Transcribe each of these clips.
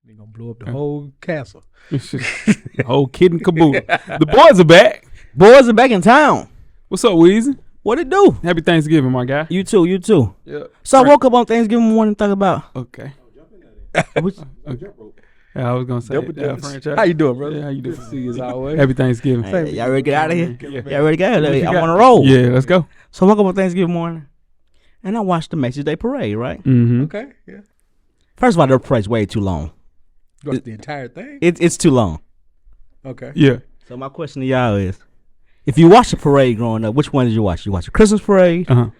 They gonna blow up the whole castle. The whole kid and caboodle. The boys are back. Boys are back in town. What's up, Weezy? What it do? Happy Thanksgiving, my guy. You too. Yeah. So I woke up on Thanksgiving morning and thought about. Okay. Which, Yeah, I was gonna say franchise. How you doing, brother? Yeah, how you doing? See you as always. Happy Thanksgiving. hey, y'all ready to get out of here? Yeah. Y'all ready to get out of here? I'm on a roll. Yeah, let's go. So I woke up on Thanksgiving morning and I watched the Macy's Day Parade, right? Mm-hmm. Okay, yeah. First of all, the parade's way too long. You watched the entire thing? It's too long. Okay. Yeah. So my question to y'all is, if you watched the parade growing up, which one did you watch? You watch the Christmas parade? Uh-huh.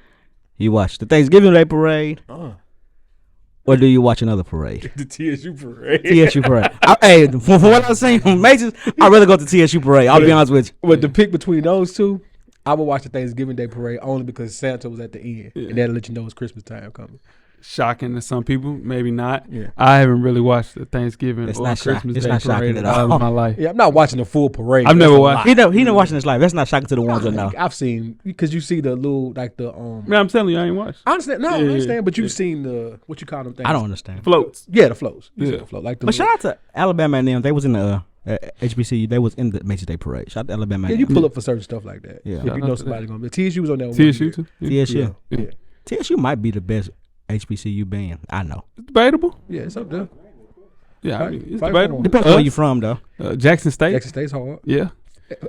You watch the Thanksgiving Day Parade? Or do you watch another parade? The TSU parade. TSU parade. Hey, from what I was saying from Macy's, I'd rather go to TSU parade. I'll be honest with you. But the pick between those two, I would watch the Thanksgiving Day parade only because Santa was at the end. Yeah. And that'll let you know it's Christmas time coming. Shocking to some people, maybe not. Yeah. I haven't really watched the Thanksgiving It's or not Christmas it's Day not shocking parade at all all. of my life. Yeah, I'm not watching the full parade. I've never That's a watched lot. He never watching his life. That's not shocking to the ones that know. I've seen, because you see the little, like the, Man, I'm telling you, I ain't watched. I understand. No, I Yeah, understand, but you've yeah. seen the, what you call them things? I don't understand. Floats. Yeah, the flows. You see Yeah. the flow. Like the But little- shout out to Alabama and them. They was in the HBCU. They was in the Macy's Day Parade. Shout out to Alabama. Yeah, and you them. pull up for certain stuff like that. Yeah. If Shout you out know to somebody that. going to be. TSU was on that one. TSU year. too. TSU. Yeah. TSU might be the best HBCU band. I know. It's debatable. Yeah, it's up there. Yeah, I Fight- mean, it's fight debatable. for 'em. Depends on where you from, though. Jackson State. Jackson State's hard. Yeah.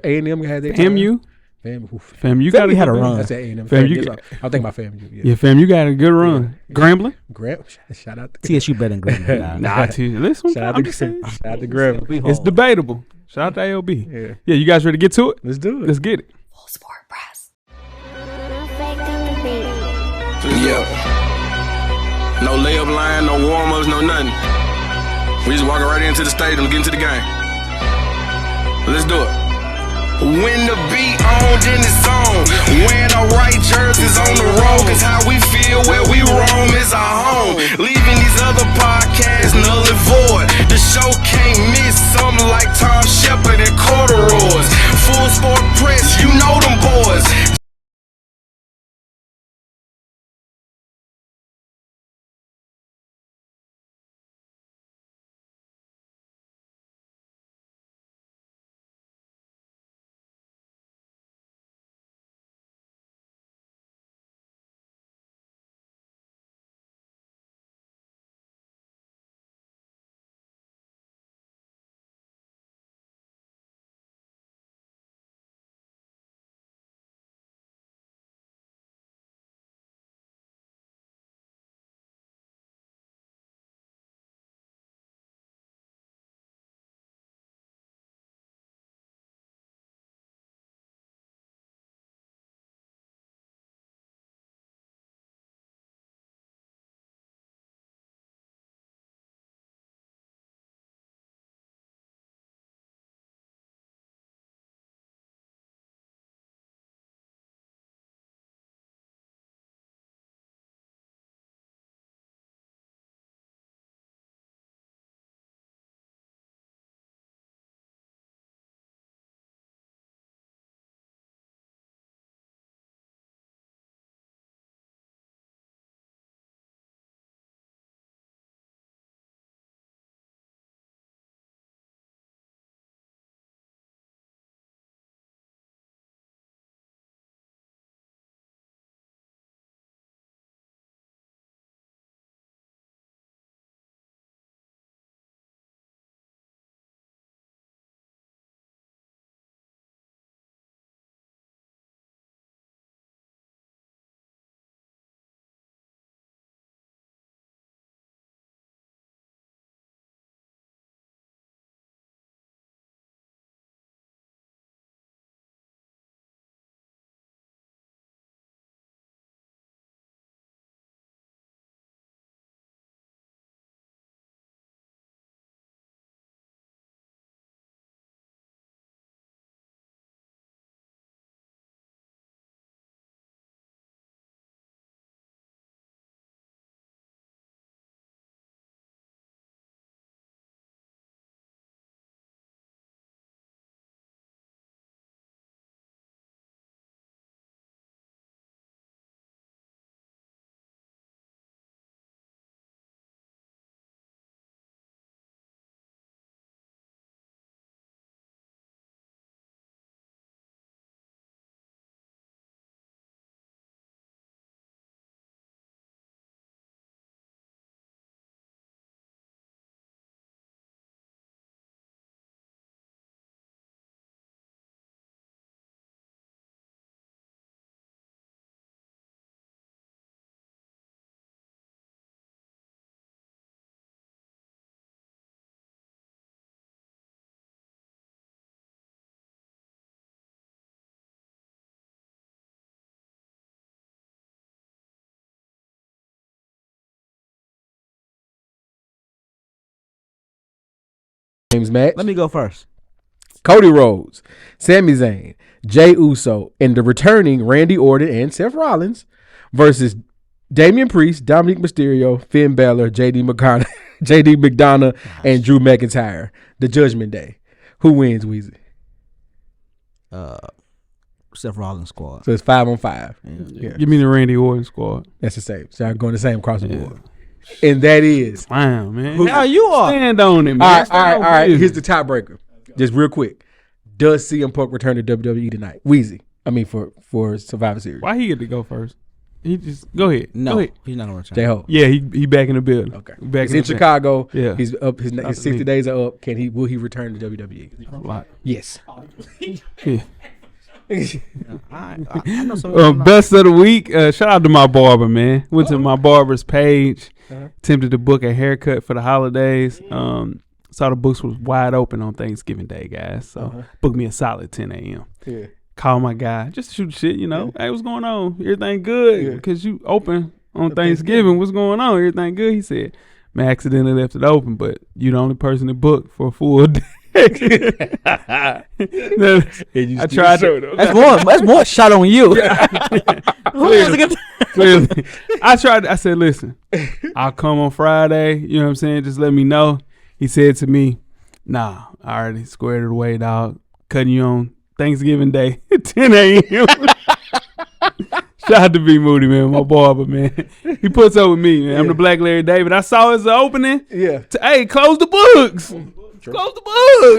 A&M had their time. FAMU. FAMU. FAMU got a had a good run. band. That's at A&M. FAMU That's got- what- I'm thinking about FAMU. Yeah. Yeah, FAMU got a good run. Grambling. Graham. Shout out to TSU better than Grambling. Nah, listen. Shout out I'm to just saying. shout out to Graham. It's debatable. Shout out to ALB. Yeah. Yeah, you guys ready to get to it? Let's do it. Let's get it. Full Sport Press. Yeah. No layup line, no warm-ups, no nothing. We just walking right into the stadium and get into the game. Let's do it. When the beat on, then it's on. When the right jerseys on the road, cause how we feel where we roam is our home. Leaving these other podcasts null and void. The show can't miss something like Tom Shepard and corduroys. Full Sport Press, you know them boys. James match. Let me go first. Cody Rhodes, Sami Zayn, Jey Uso, and the returning Randy Orton and Seth Rollins versus Damian Priest, Dominic Mysterio, Finn Balor, JD McDonough, and Drew McIntyre. The Judgment Day. Who wins, Weezy? Seth Rollins squad. So it's 5-on-5. Yeah. Give me the Randy Orton squad. That's the same. So I'm going the same across the board. And that is. Wow, man. Now you are. Stand on it, man. All right. Here's the tiebreaker. Just real quick. Does CM Punk return to WWE tonight? Weezy. I mean, for Survivor Series. Why he get to go first? He just go ahead. No, Go ahead. he's not gonna return. J-Ho. Yeah, he back in the building. Okay. Back He's in Chicago. Yeah. He's up. His 60 days are up. Will he return to WWE? Like, Yes. yeah. I know some. Best of the week. Shout out to my barber, man. Went to my barber's page. Attempted to book a haircut for the holidays. Saw the books was wide open on Thanksgiving Day, guys. So booked me a solid 10 a.m. Yeah. Call my guy. Just to shoot shit, you know. Hey, what's going on? Everything good? Because you open on Thanksgiving. What's going on? Everything good? He said, man, I accidentally left it open, but you the only person that booked for a full day. I tried to. That's more shot on you. Clearly. I said, listen, I'll come on Friday. You know what I'm saying? Just let me know. He said to me, nah, I already squared it away, dog. Cutting you on Thanksgiving Day at 10 a.m. Shout out to B Moody, man, my barber, man. He puts up with me, man. I'm the Black Larry David. I saw his opening. Yeah. Hey, close the books. Close the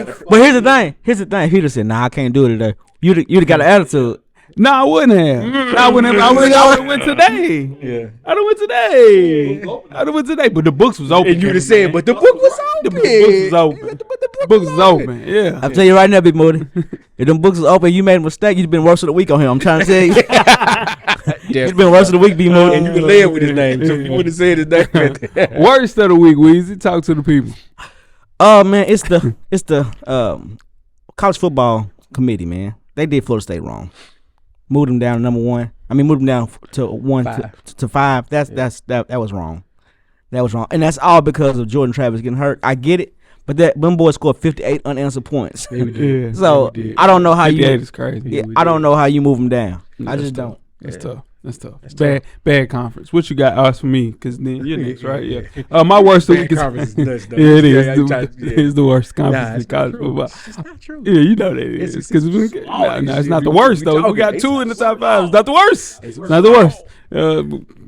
books. But here's the thing. If he'd have said, nah, I can't do it today, you'd have got an attitude. No, I wouldn't have. I would have went today. Yeah. I done went today. But the books was open. And you'd have said, but the book was open. The books was open. The books was open. Yeah. I'll tell you right now, Big Moody. If them books was open, you made a mistake. You'd been worse of the week on him. I'm trying to tell you. You'd been worse of the week, Big Moody. And you can lay it with his name. So you would have said his name. Worst of the week, Weezy. Talk to the people. Oh man, it's the college football committee, man. They did Florida State wrong. Moved them down to number one. Moved them down to 1 to 5. That was wrong. That was wrong, and that's all because of Jordan Travis getting hurt. I get it, but them boys scored 58 unanswered points. Yeah, so I don't know how you. It's crazy. Yeah, I don't know how you move them down. I just don't. That's tough. That's tough. Bad conference. What you got? Us for me, because then you're next, right? Yeah. My worst of the week is conference is nuts, though. yeah, it is. It's the worst conference in college football. It's not true. Yeah, you know that it is. Because it's not the worst though. We got 2 in the top 5. It's not the worst. It's not the worst.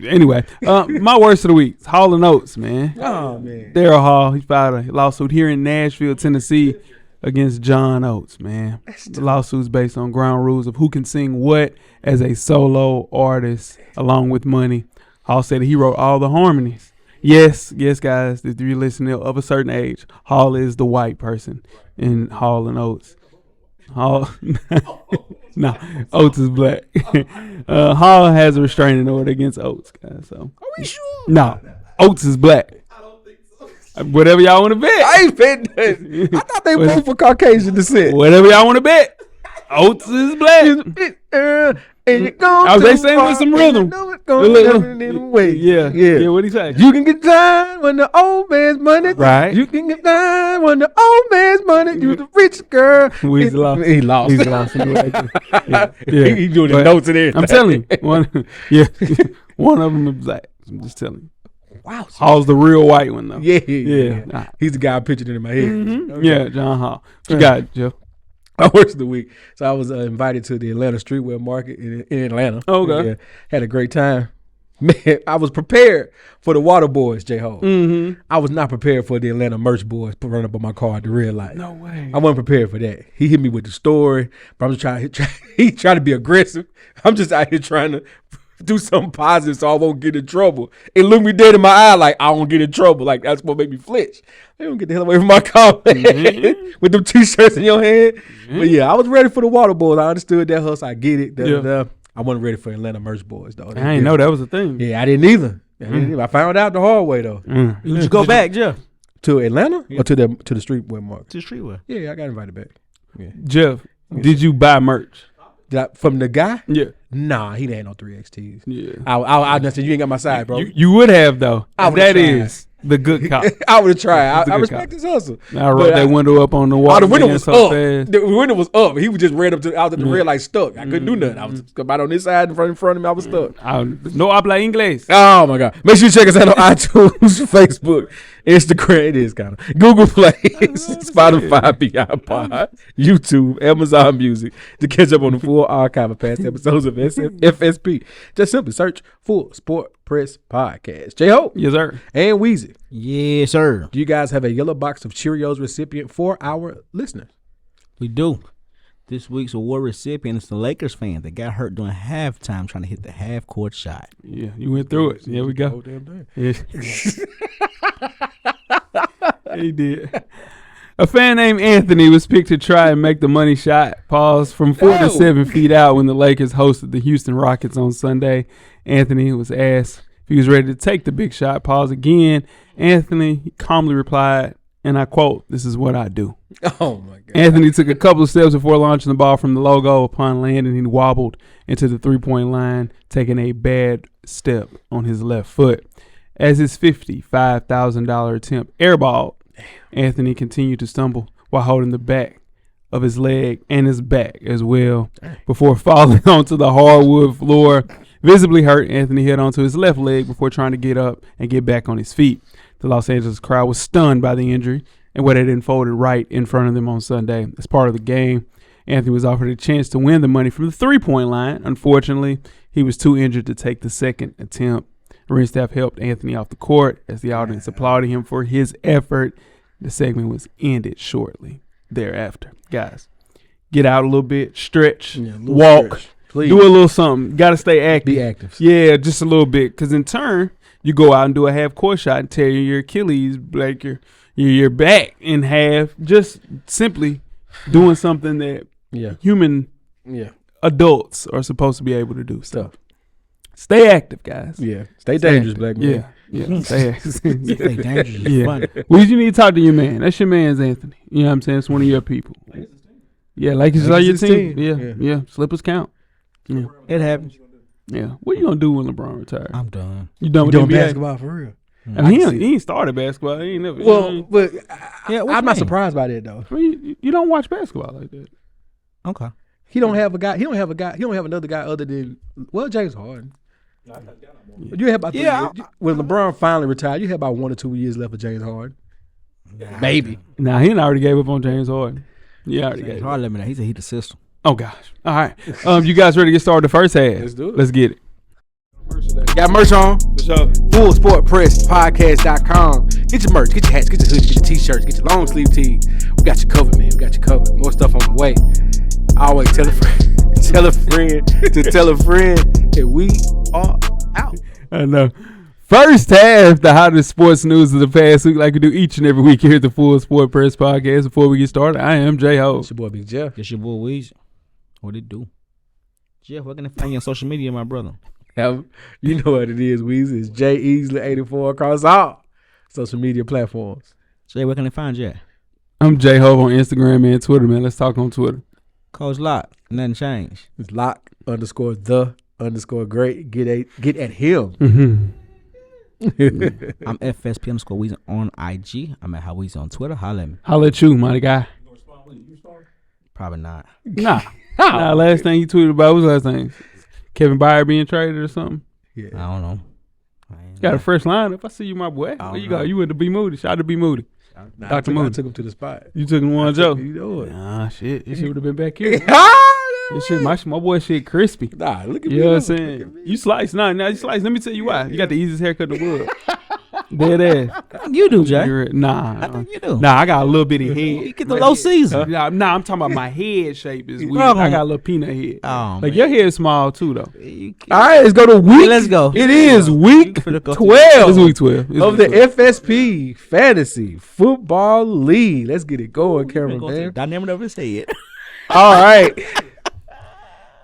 Anyway, my worst of the week is Hall and Oates, man. Oh man. Daryl Hall, he filed a lawsuit here in Nashville, Tennessee, against John Oates, man. The lawsuit's based on ground rules of who can sing what as a solo artist along with money. Hall said that he wrote all the harmonies. Yes, guys, if you're listening of a certain age, Hall is the white person in Hall and Oates. Hall, no, Oates is black. Hall has a restraining order against Oates, guys. So, are we sure? No, Oates is black. Whatever y'all want to bet. I ain't betting that. I thought they voted for Caucasian descent. Whatever y'all want to bet. Oates is black. I was they sing with some rhythm. Yeah. What he say? You can get down when the old man's money. Right. You can get down when the old man's money. You the rich girl. He lost. He lost. He's lost. Yeah. He doing the notes in there. I'm telling you. One of them is black. I'm just telling you. Wow. Hall's the real white one though. Yeah. Nah. He's the guy I pictured in my head. Mm-hmm. Okay. Yeah, John Hall. What you got, Jeff? My worst of the week. So I was invited to the Atlanta Streetwear Market in Atlanta. Okay. Yeah, had a great time. Man, I was prepared for the Water Boys, J-Ho. Mm-hmm. I was not prepared for the Atlanta Merch Boys to run up on my car at the red light. No way. I wasn't prepared for that. He hit me with the story, but I'm just he tried to be aggressive. I'm just out here trying to do something positive so I won't get in trouble. It looked me dead in my eye like I won't get in trouble. Like that's what made me flinch. They don't get the hell away from my car with them t-shirts in your hand. Mm-hmm. But yeah, I was ready for the Water Boys. I understood that hustle. I get it. I wasn't ready for Atlanta Merch Boys though. I didn't know that was a thing. Yeah, I didn't either. I found out the hard way though. You go back, Jeff. To Atlanta or to the streetwear market? To streetwear. Yeah, I got invited back. Yeah. Jeff, did you buy merch? From the guy? Yeah. Nah, he didn't have no 3XTs. Yeah. I said, you ain't got my side, bro. You would have though. I The good cop. I would have tried. He's a I good respect cop. his hustle. I rolled But that window up on the wall. Oh, the window man, was so up. fast. The window was up. He was just ran up to. I was at the red light stuck. I couldn't do nothing. I was about on this side in front of me. I was stuck. No habla inglés. Oh my God! Make sure you check us out on iTunes, Facebook, Instagram. It is kind of Google Play, Spotify, Beyond Pod, YouTube, Amazon Music to catch up on the full archive of past episodes of FSP. Just simply search Full Sport Press Podcast. J-Ho Yes, sir. and Weezy. Yes, sir. Do you guys have a yellow box of Cheerios recipient for our listeners? We do. This week's award recipient is the Lakers fan that got hurt during halftime trying to hit the half-court shot. Yeah, you went through it. Here we go. Oh, damn thing. Yeah. He did. A fan named Anthony was picked to try and make the money shot. Pause from 4 to 7 feet out when the Lakers hosted the Houston Rockets on Sunday. Anthony was asked if he was ready to take the big shot. Pause again. Anthony calmly replied, and I quote, "This is what I do." Oh my God. Anthony took a couple of steps before launching the ball from the logo. Upon landing, he wobbled into the three-point line, taking a bad step on his left foot. As his $55,000 attempt airballed, Anthony continued to stumble while holding the back of his leg and his back as well before falling onto the hardwood floor. Visibly hurt, Anthony held onto his left leg before trying to get up and get back on his feet. The Los Angeles crowd was stunned by the injury and what had unfolded right in front of them on Sunday. As part of the game, Anthony was offered a chance to win the money from the three-point line. Unfortunately, he was too injured to take the second attempt. Arena staff helped Anthony off the court as the audience applauded him for his effort. The segment was ended shortly thereafter. Guys, get out a little bit, stretch, walk, Please. do a little something. Got to stay active. Be active. Yeah, just a little bit. Because in turn, you go out and do a half-court shot and tear your Achilles, like your back in half. Just simply doing something that human adults are supposed to be able to do. So stay active, guys. Yeah. Stay dangerous, black man. Yeah. Stay active. Stay dangerous. Yeah. Fun. Well, you need to talk to your man. That's your man's Anthony. You know what I'm saying? It's one of your people. Yeah, Lakers are your team. Yeah. Slippers count. Yeah. It happens. Yeah. What you gonna do when LeBron retires? I'm done. You done with Doing NBA? basketball for real. I mean, he ain't started basketball. He ain't never. Well, but Yeah, what I'm you not mean? surprised by that though. I mean, you don't watch basketball like that. Okay. He don't have a guy. He don't have another guy other than James Harden. You have about 3 years. When LeBron finally retired, you have about 1 or 2 years left of James Harden. Maybe. Nah, he already gave up on James Harden. Yeah, already gave up. Hard limit. He said he the system. Oh gosh. All right. You guys ready to get started the first half? Let's do it. Let's get it. Got merch on. Full Sport Press Podcast.com. Get your merch, get your hats, get your hoodies, get your t-shirts, get your long sleeve tees. We got you covered, man. We got you covered. More stuff on the way. Always tell a friend, tell a friend to tell a friend that we are out. I know. First half, the hottest sports news of the past week, like we do each and every week here at the Full Sport Press Podcast. Before we get started, I am J-Ho. It's your boy Big Jeff. It's your boy Weezy. What it do? Jeff, where can I find you on social media, my brother? You know what it is, Weezy. It's J Easley 84 across all social media platforms. Jay, where can I find you at? I'm J-Ho on Instagram and Twitter, man. Let's talk on Twitter. Coach Lock. Nothing changed. It's lock_the_great. Get at him. Mm-hmm. I'm FSP_Weezy on IG. I'm at How Weezy on Twitter. Holla at me. Holla at you, mighty guy. Probably not. Nah. Last thing you tweeted about was last thing. Kevin Byer being traded or something. Yeah. I don't know. Got a fresh lineup. I see you, my boy. Where you go? You went to B Moody. Shout out to B Moody. Dr. Moody. I took him to the spot. You took him one, Joe. You know it. Nah, shit. This shit would have been back here. This shit, my boy shit crispy. Nah, look at me. You know what I'm saying? You slice. Nah, you slice. Let me tell you why. You got the easiest haircut in the world. Dead ass. You do, Jay. Nah. I think you do. Nah, I got a little bitty head. You get the low season. Nah, I'm talking about my head shape is weird. Wrong. I got a little peanut head. Oh, like man. your hair is small too, though. All right, let's go to week. Let's go. It is week Let's go. 12 It's week 12. It's of week the 12. FSP Fantasy Football League. Let's get it going, cameraman. Dynamic of his head. All right.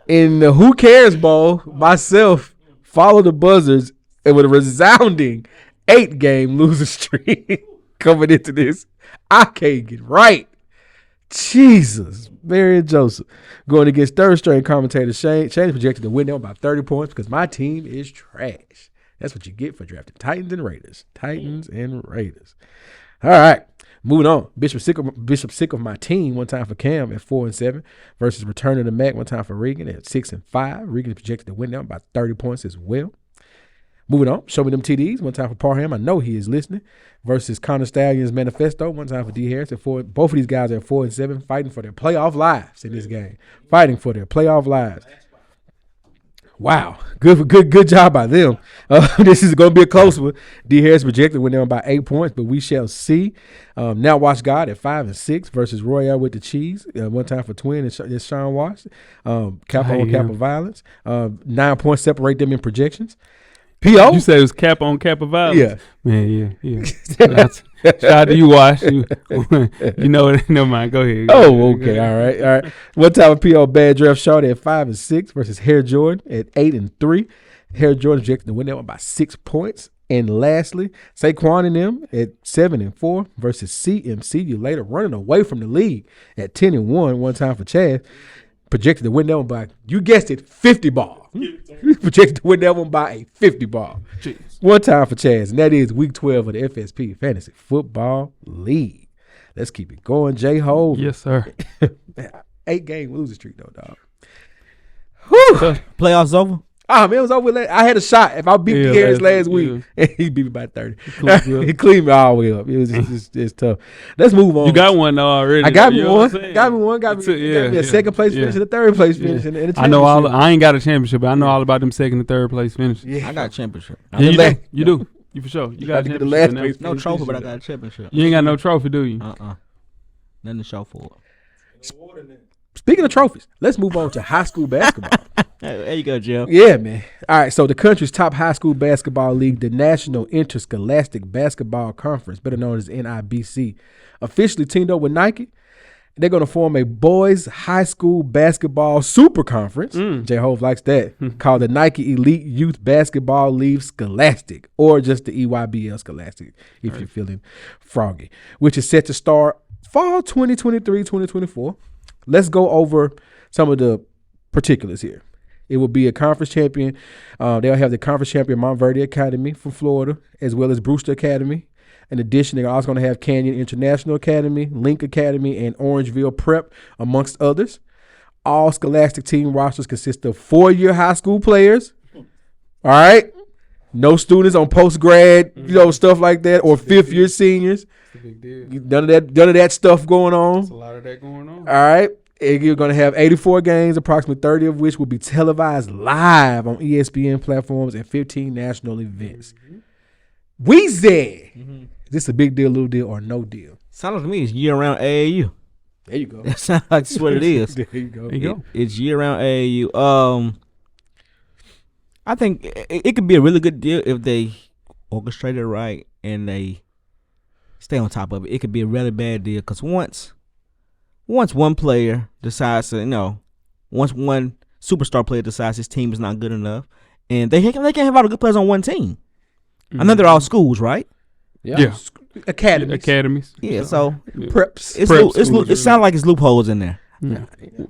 In the Who Cares Bowl, myself follow the Buzzards and with a resounding 8-game losing streak coming into this. I can't get right. Jesus. Mary and Joseph going against third string commentator Shane. Shane is projected to win them by 30 points because my team is trash. That's what you get for drafting Titans and Raiders. Titans and Raiders. All right. Moving on. Bishop sick of my team one time for Cam at 4-7 versus returning to Mac one time for Regan at 6-5. Regan is projected to win them by 30 points as well. Moving on. Show me them TDs one time for Parham. I know he is listening. Versus Connor Stallions Manifesto one time for D Harris at 4. Both of these guys are at 4-7, fighting for their playoff lives in this game. Fighting for their playoff lives. Wow, good job by them. This is going to be a close one. D Harris projected to win them by 8 points, but we shall see. Now Watch God at 5-6 versus Royale with the Cheese. One time for Twin and Sean Watch. Kappa on Kappa violence. 9 points separate them in projections. P.O. You said it was Kappa on Kappa violence? Yeah. Man, yeah. Shout out to you, Wash. You know it. Never mind. Go ahead. Oh, okay. All right. One time with P.O. Bad Draft Shorty at 5-6 versus Hair Jordan at 8-3. Hair Jordan projected to win that one by 6 points. And lastly, Saquon and them at 7-4 versus CMC. You later running away from the league at 10-1. One time for Chad. Projected to win that one by, you guessed it, 50 ball. Projected to win that one by a 50 ball. Jeez. One time for Chaz, and that is week 12 of the FSP Fantasy Football League. Let's keep it going, J-Ho. Yes, sir. 8-game losing streak, though, dog. Whew. Playoffs over? Man, it was over. I had a shot. If I beat Harris last week, he beat me by 30. He cleaned me all the way up. It was it's tough. Let's move on. You got one though already. I got me one. Got me a second place finish and a third place finish. And a championship. I know I ain't got a championship, but I know all about them second and third place finishes. Yeah. I got a championship. You do. You for sure. You got a championship. No trophy, but I got a championship. You ain't got no trophy, do you? Nothing to show for it. Speaking of trophies, let's move on to high school basketball. There you go, Joe. Yeah, man. All right, so the country's top high school basketball league, the National Interscholastic Basketball Conference, better known as NIBC, officially teamed up with Nike. They're going to form a boys high school basketball super conference. J-Hove likes that. Called the Nike Elite Youth Basketball League Scholastic, or just the EYBL Scholastic, if you're feeling froggy, which is set to start fall 2023-2024. Let's go over some of the particulars here. It will be a conference champion. They'll have the conference champion Montverde Academy from Florida, as well as Brewster Academy. In addition, they're also going to have Canyon International Academy, Link Academy, and Orangeville Prep, amongst others. All Scholastic team rosters consist of 4-year high school players. All right? No students on post-grad, stuff like that, or 5th-year seniors. It's a big deal. None of that stuff going on. There's a lot of that going on. All right. You're going to have 84 games, approximately 30 of which will be televised live on ESPN platforms and 15 national events. Weezy. Is this a big deal, little deal, or no deal? Sounds like to me it's year-round AAU. There you go. That sounds like that's what it is. There you go. It's year-round AAU. I think it could be a really good deal if they orchestrate it right and they stay on top of it. It could be a really bad deal because once one player decides to, once one superstar player decides his team is not good enough, and they can't have all the good players on one team. I know they're all schools, right? Yeah. Academies. Yeah, so preps. It sounds like it's loopholes in there. Yeah.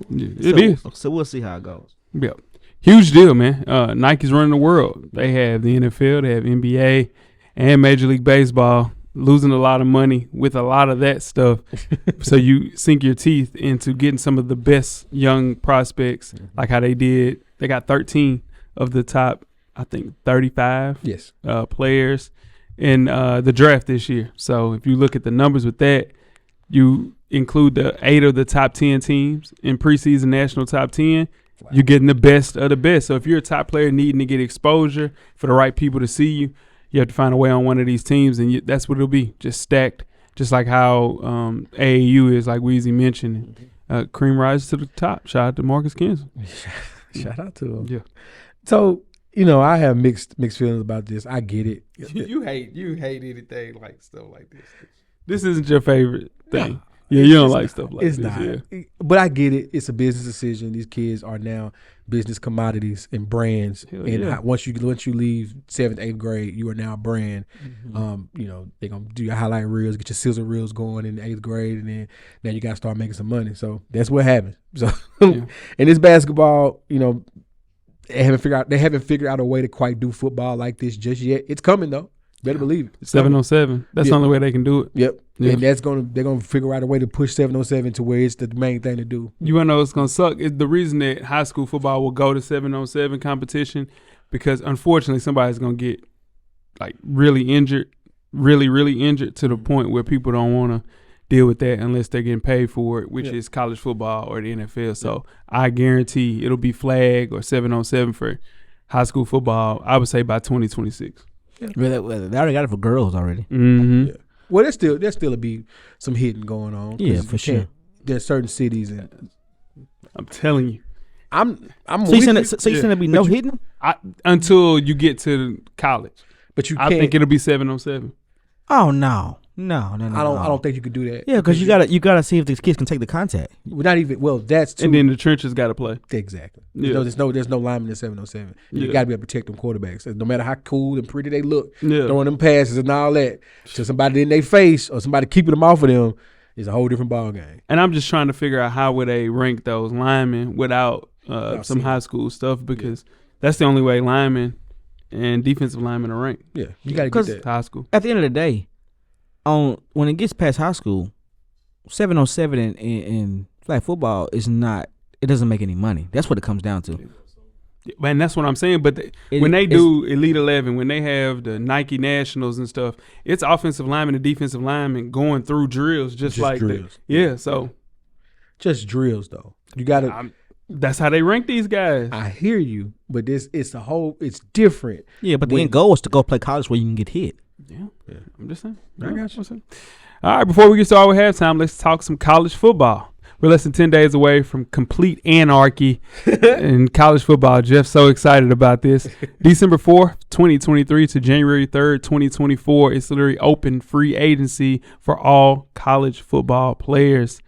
It is. So we'll see how it goes. Yeah. Huge deal, man. Nike's running the world. They have the NFL, they have NBA, and Major League Baseball. Losing a lot of money with a lot of that stuff. So you sink your teeth into getting some of the best young prospects, like how they did. They got 13 of the top, I think, 35 players in the draft this year. So if you look at the numbers with that, you include the 8 of the top 10 teams in preseason national top 10, you're getting the best of the best. So if you're a top player needing to get exposure for the right people to see you, you have to find a way on one of these teams, and that's what it'll be, just stacked, just like how AAU is, like Weezy mentioned. Cream rises to the top. Shout out to Marcus Kinsley. Shout out to him. Yeah. So, I have mixed feelings about this. I get it. You hate anything like stuff like this. This isn't your favorite thing. Yeah, you don't like stuff like this. It's not. Yeah. But I get it. It's a business decision. These kids are now business commodities and brands. Once you leave 7th, 8th grade, you are now a brand. They're going to do your highlight reels, get your sizzle reels going in the 8th grade, and then now you got to start making some money. So that's what happens. So in this basketball, They haven't figured out a way to quite do football like this just yet. It's coming though. Better believe it. 707. That's the only way they can do it. Yep. Yeah. And they're gonna figure out a way to push 707 to where it's the main thing to do. You wanna know what's gonna suck? Is the reason that high school football will go to 707 competition because unfortunately somebody's gonna get like really injured to the point where people don't want to deal with that unless they're getting paid for it, which is college football or the NFL. So I guarantee it'll be flag or 707 for high school football. I would say by 2026. They already got it for girls already. Mm-hmm. Yeah. Well, there's still be some hitting going on. Yeah, for sure. There's certain cities, and I'm telling you. I'm. So you saying there'll be no hitting until you get to college. But I think it'll be 707. Oh no. I don't think you could do that. Yeah, because you gotta see if the kids can take the contact. Not even. Well, that's too. And then the trenches got to play. Exactly. Yeah. There's no lineman in 707. You Yeah. got to be able to protect them quarterbacks. No matter how cool and pretty they look, Yeah. throwing them passes and all that to somebody in their face or somebody keeping them off of them is a whole different ball game. And I'm just trying to figure out how would they rank those linemen without some high school stuff because that's the only way linemen and defensive linemen are ranked. Yeah, you got to get that. High school. At the end of the day, when it gets past high school, 707 in flag football is not. It doesn't make any money. That's what it comes down to. And that's what I'm saying. But when they do Elite 11, when they have the Nike Nationals and stuff, it's offensive linemen and defensive linemen going through drills just like drills. So just drills though. You got to. That's how they rank these guys. I hear you, but it's different. Yeah, but the end goal is to go play college where you can get hit. Yeah. I'm just saying. I got you. All right, before we get started with halftime, let's talk some college football. We're less than 10 days away from complete anarchy in college football. Jeff's so excited about this. December 4th, 2023 to January 3rd, 2024, it's literally open free agency for all college football players.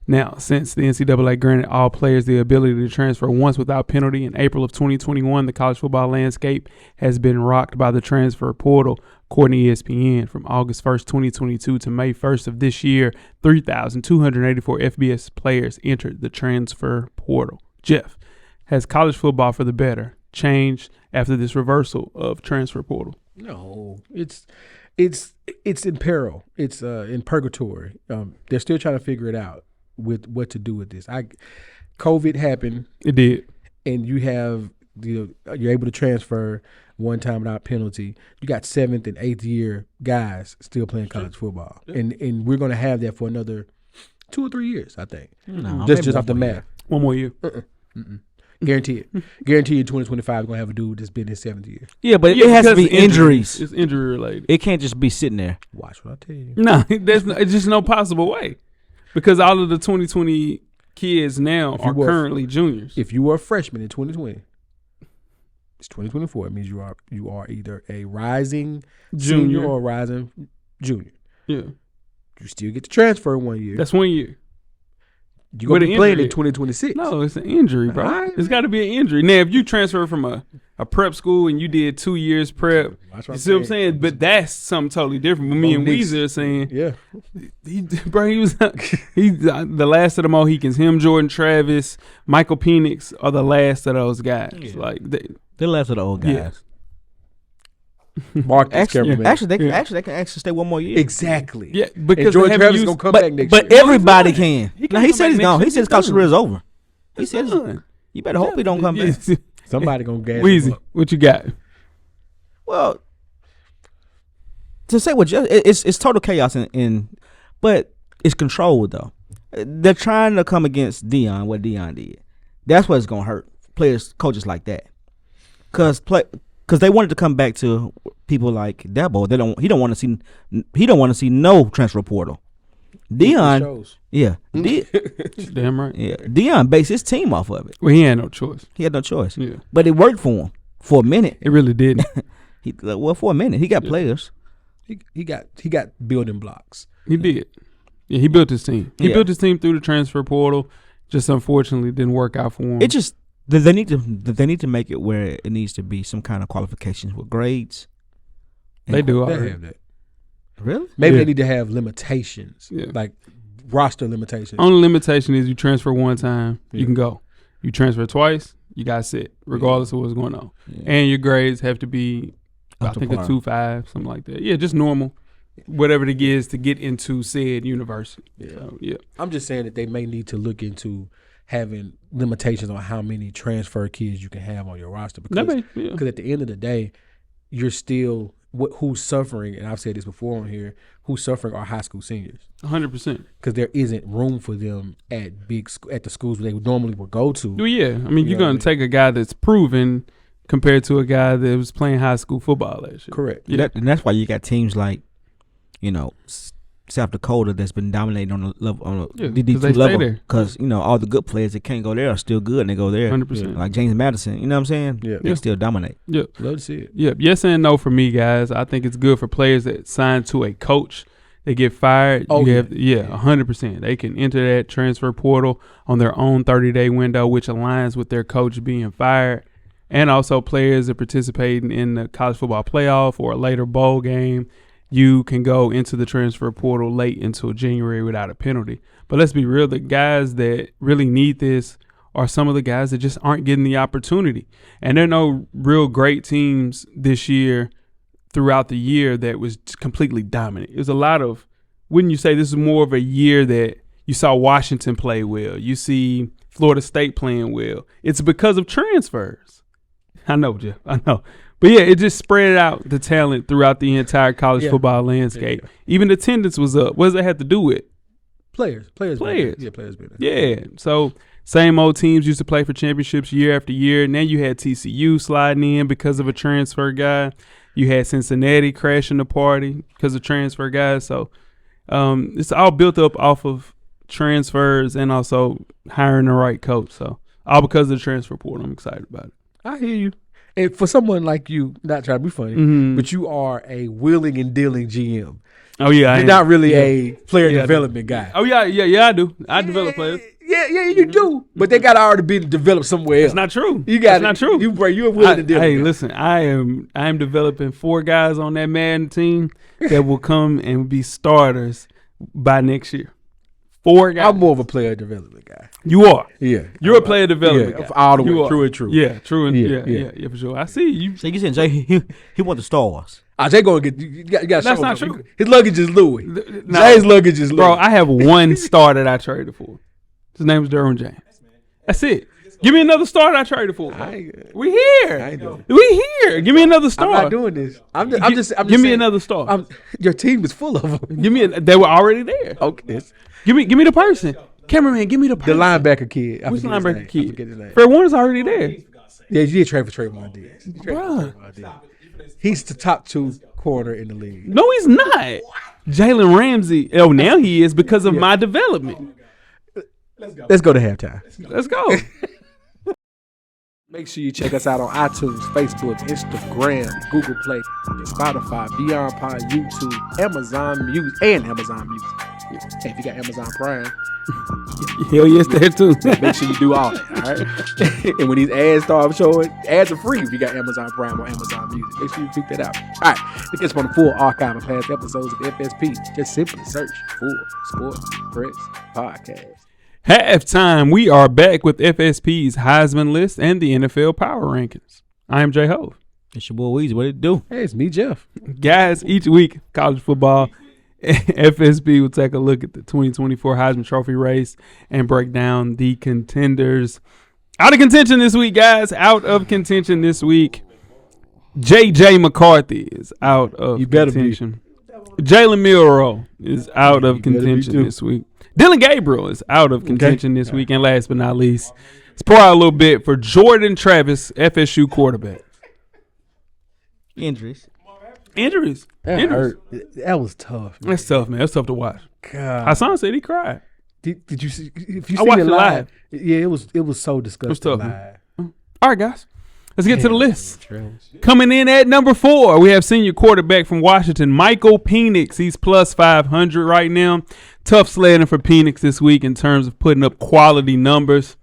Now, since the NCAA granted all players the ability to transfer once without penalty in April of 2021, the college football landscape has been rocked by the transfer portal. According to ESPN, from August 1st, 2022 to May 1st of this year, 3,284 FBS players entered the transfer portal. Jeff, has college football for the better changed after this reversal of transfer portal? No, it's in peril. It's in purgatory. They're still trying to figure it out with what to do with this. COVID happened. It did. And you're able to transfer one time without penalty. You got 7th and 8th year guys still playing college football. Yeah. And we're going to have that for another 2 or 3 years, I think. No, just off the math. One more year. Guarantee it. Guarantee you 2025 is going to have a dude that's been in his 7th year. Yeah, but it has to be injuries. It's injury related. It can't just be sitting there. Watch what I tell you. No, it's just no possible way. Because all of the 2020 kids now are currently juniors. If you were a freshman in 2020, it's 2024. It means you are either a rising senior or a rising junior. Yeah. You still get to transfer 1 year. That's 1 year. You're going to be playing in 2026. No, it's an injury, bro. Right. It's got to be an injury. Now, if you transfer from a prep school and you did 2 years prep, you see what I'm saying? But that's something totally different. But me and Weezy are saying, he was the last of the Mohicans. Him, Jordan Travis, Michael Penix are the last of those guys. Yeah. Like they're the last of the old guys. Yeah. Mark actually, they can actually stay 1 more year. Exactly. Yeah, because Jordan Travis is gonna come back next year. But everybody can. No, he said he's gone. He said his college career is over. He said, "You better hope he don't come back." Somebody gonna gas Weezy, him up. what you got? Well, to say what it's total chaos but it's controlled though. They're trying to come against Deion. What Deion did, that's what's gonna hurt players, coaches like that, because they wanted to come back to people like Dabo. He don't want to see no transfer portal. Deion, Damn right. Yeah, Deion based his team off of it. Well, he had no choice. He had no choice. Yeah, but it worked for him for a minute. It really didn't. For a minute, he got players. He got building blocks. He did. Yeah, he built his team. He built his team through the transfer portal. Just unfortunately didn't work out for him. It just they need to make it where it needs to be some kind of qualifications with grades. They do. They have that. Really? Maybe they need to have limitations, like roster limitations. Only limitation is you transfer one time, you can go. You transfer twice, You got set, regardless of what's going on. Yeah. And your grades have to be, I think, a 2.5, something like that. Yeah, just normal. Whatever it is to get into said university. Yeah. So, yeah. I'm just saying that they may need to look into having limitations on how many transfer kids you can have on your roster. Because at the end of the day, you're still who's suffering, and I've said this before on here, who's suffering are high school seniors. 100%. Because there isn't room for them at the schools where they normally would go to. Well, yeah. I mean, you're going to take a guy that's proven compared to a guy that was playing high school football last year. Correct. Yeah. And that's why you got teams like, South Dakota that's been dominating on the level on the D2 level because all the good players that can't go there are still good and they go there. 100%. Like James Madison, you know what I'm saying? Yeah, they still dominate. Yep, love to see it. Yep, yes and no for me, guys. I think it's good for players that sign to a coach. They get fired. 100%. They can enter that transfer portal on their own 30-day window, which aligns with their coach being fired. And also players that participating in the college football playoff or a later bowl game. You can go into the transfer portal late until January without a penalty. But let's be real, the guys that really need this are some of the guys that just aren't getting the opportunity. And there are no real great teams this year throughout the year that was completely dominant. It was a lot of, wouldn't you say this is more of a year that you saw Washington play well, you see Florida State playing well. It's because of transfers. I know, Jeff, I know. But, yeah, it just spread out the talent throughout the entire college football landscape. Yeah. Even attendance was up. What does that have to do with? Players. Yeah, players. Yeah. So, same old teams used to play for championships year after year. And then you had TCU sliding in because of a transfer guy. You had Cincinnati crashing the party because of transfer guys. So, it's all built up off of transfers and also hiring the right coach. So, all because of the transfer portal. I'm excited about it. I hear you. And for someone like you, not trying to be funny, but you are a wheeling and dealing GM. Oh, yeah. You're not really a player development guy. Oh, yeah, I do. I develop players. Yeah, you do. But they got to already be developed somewhere else. It's not true. It's not true. You're a wheeling and dealing guy. Hey, listen, I am developing 4 guys on that Madden team that will come and be starters by next year. 4 guys. I'm more of a player development guy. You are. Yeah. You're a player development guy. All the way. True and true. Yeah, true and yeah, for sure. I see you. So you said Jay, he wants the stars. Jay going to get you got That's not true. His luggage is Louis. Jay's luggage is Louis. Bro, I have 1 star that I traded for. His name is Derwin James. That's it. Give me another star that I traded for. We here. I ain't doing it. We here. Give me another star. I'm not doing this. I'm just give saying, me another star. Your team is full of them. They were already there. Okay. Give me the person. Cameraman, give me the person. The linebacker kid. Which linebacker kid? I forget his name. Fred Warner's already there. Yeah, you did trade for Trayvon Diggs. Bro. He's the top 2 corner in the league. No, he's not. Jalen Ramsey. Oh, now he is because of my development. Let's go to halftime. Let's go. Make sure you check us out on iTunes, Facebook, Instagram, Google Play, Spotify, Beyond Pod, YouTube, Amazon Music, and Amazon Music. Hey, if you got Amazon Prime, hell yes, there too. Make sure you do all that, all right? And when these ads start showing, ads are free if you got Amazon Prime or Amazon Music. Make sure you pick that out. All right, to get on the full archive of past episodes of FSP, just simply search Full Sport Press Podcast. Halftime, we are back with FSP's Heisman list and the NFL Power Rankings. I am Jay Hove. It's your boy Weezy. What it do? Hey, it's me, Jeff. Guys, each week, college football, FSP will take a look at the 2024 Heisman Trophy race and break down the contenders. Out of contention this week, guys. Out of contention this week. J.J. McCarthy is out of contention. Jalen Milroe is out of contention this week. Dylan Gabriel is out of contention this week. And last but not least, let's pour out a little bit for Jordan Travis, FSU quarterback. Injuries. That hurt. That was tough. Man. That's tough, man. That's tough to watch. God. Hassan said he cried. Did you see? If you I watched it live. Yeah, it was so disgusting. It was tough, live. All right, guys. Let's get to the list. Coming in at number 4, we have senior quarterback from Washington, Michael Penix. He's plus 500 right now. Tough sledding for Penix this week in terms of putting up quality numbers.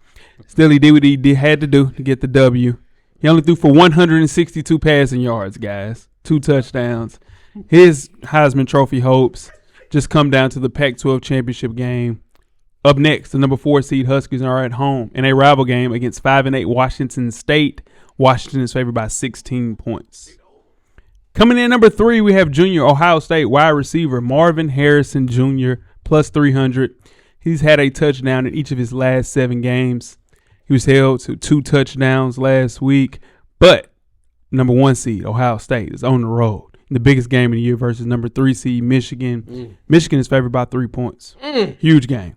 Still, he did what he had to do to get the W. He only threw for 162 passing yards, guys. 2 touchdowns. His Heisman Trophy hopes just come down to the Pac-12 championship game. Up next, the number 4 seed Huskies are at home in a rival game against 5-8 Washington State. Washington is favored by 16 points. Coming in number 3, we have junior Ohio State wide receiver Marvin Harrison Jr. plus 300. He's had a touchdown in each of his last 7 games. He was held to 2 touchdowns last week, but number 1 seed Ohio State is on the road. The biggest game of the year versus number 3 seed Michigan. Michigan is favored by 3 points. Huge game.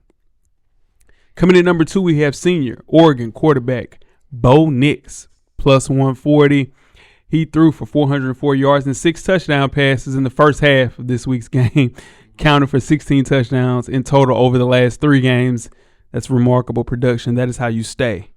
Coming in number 2, we have senior Oregon quarterback Bo Nix plus 140. He threw for 404 yards and 6 touchdown passes in the first half of this week's game, counted for 16 touchdowns in total over the last 3 games. That's remarkable production. That is how you stay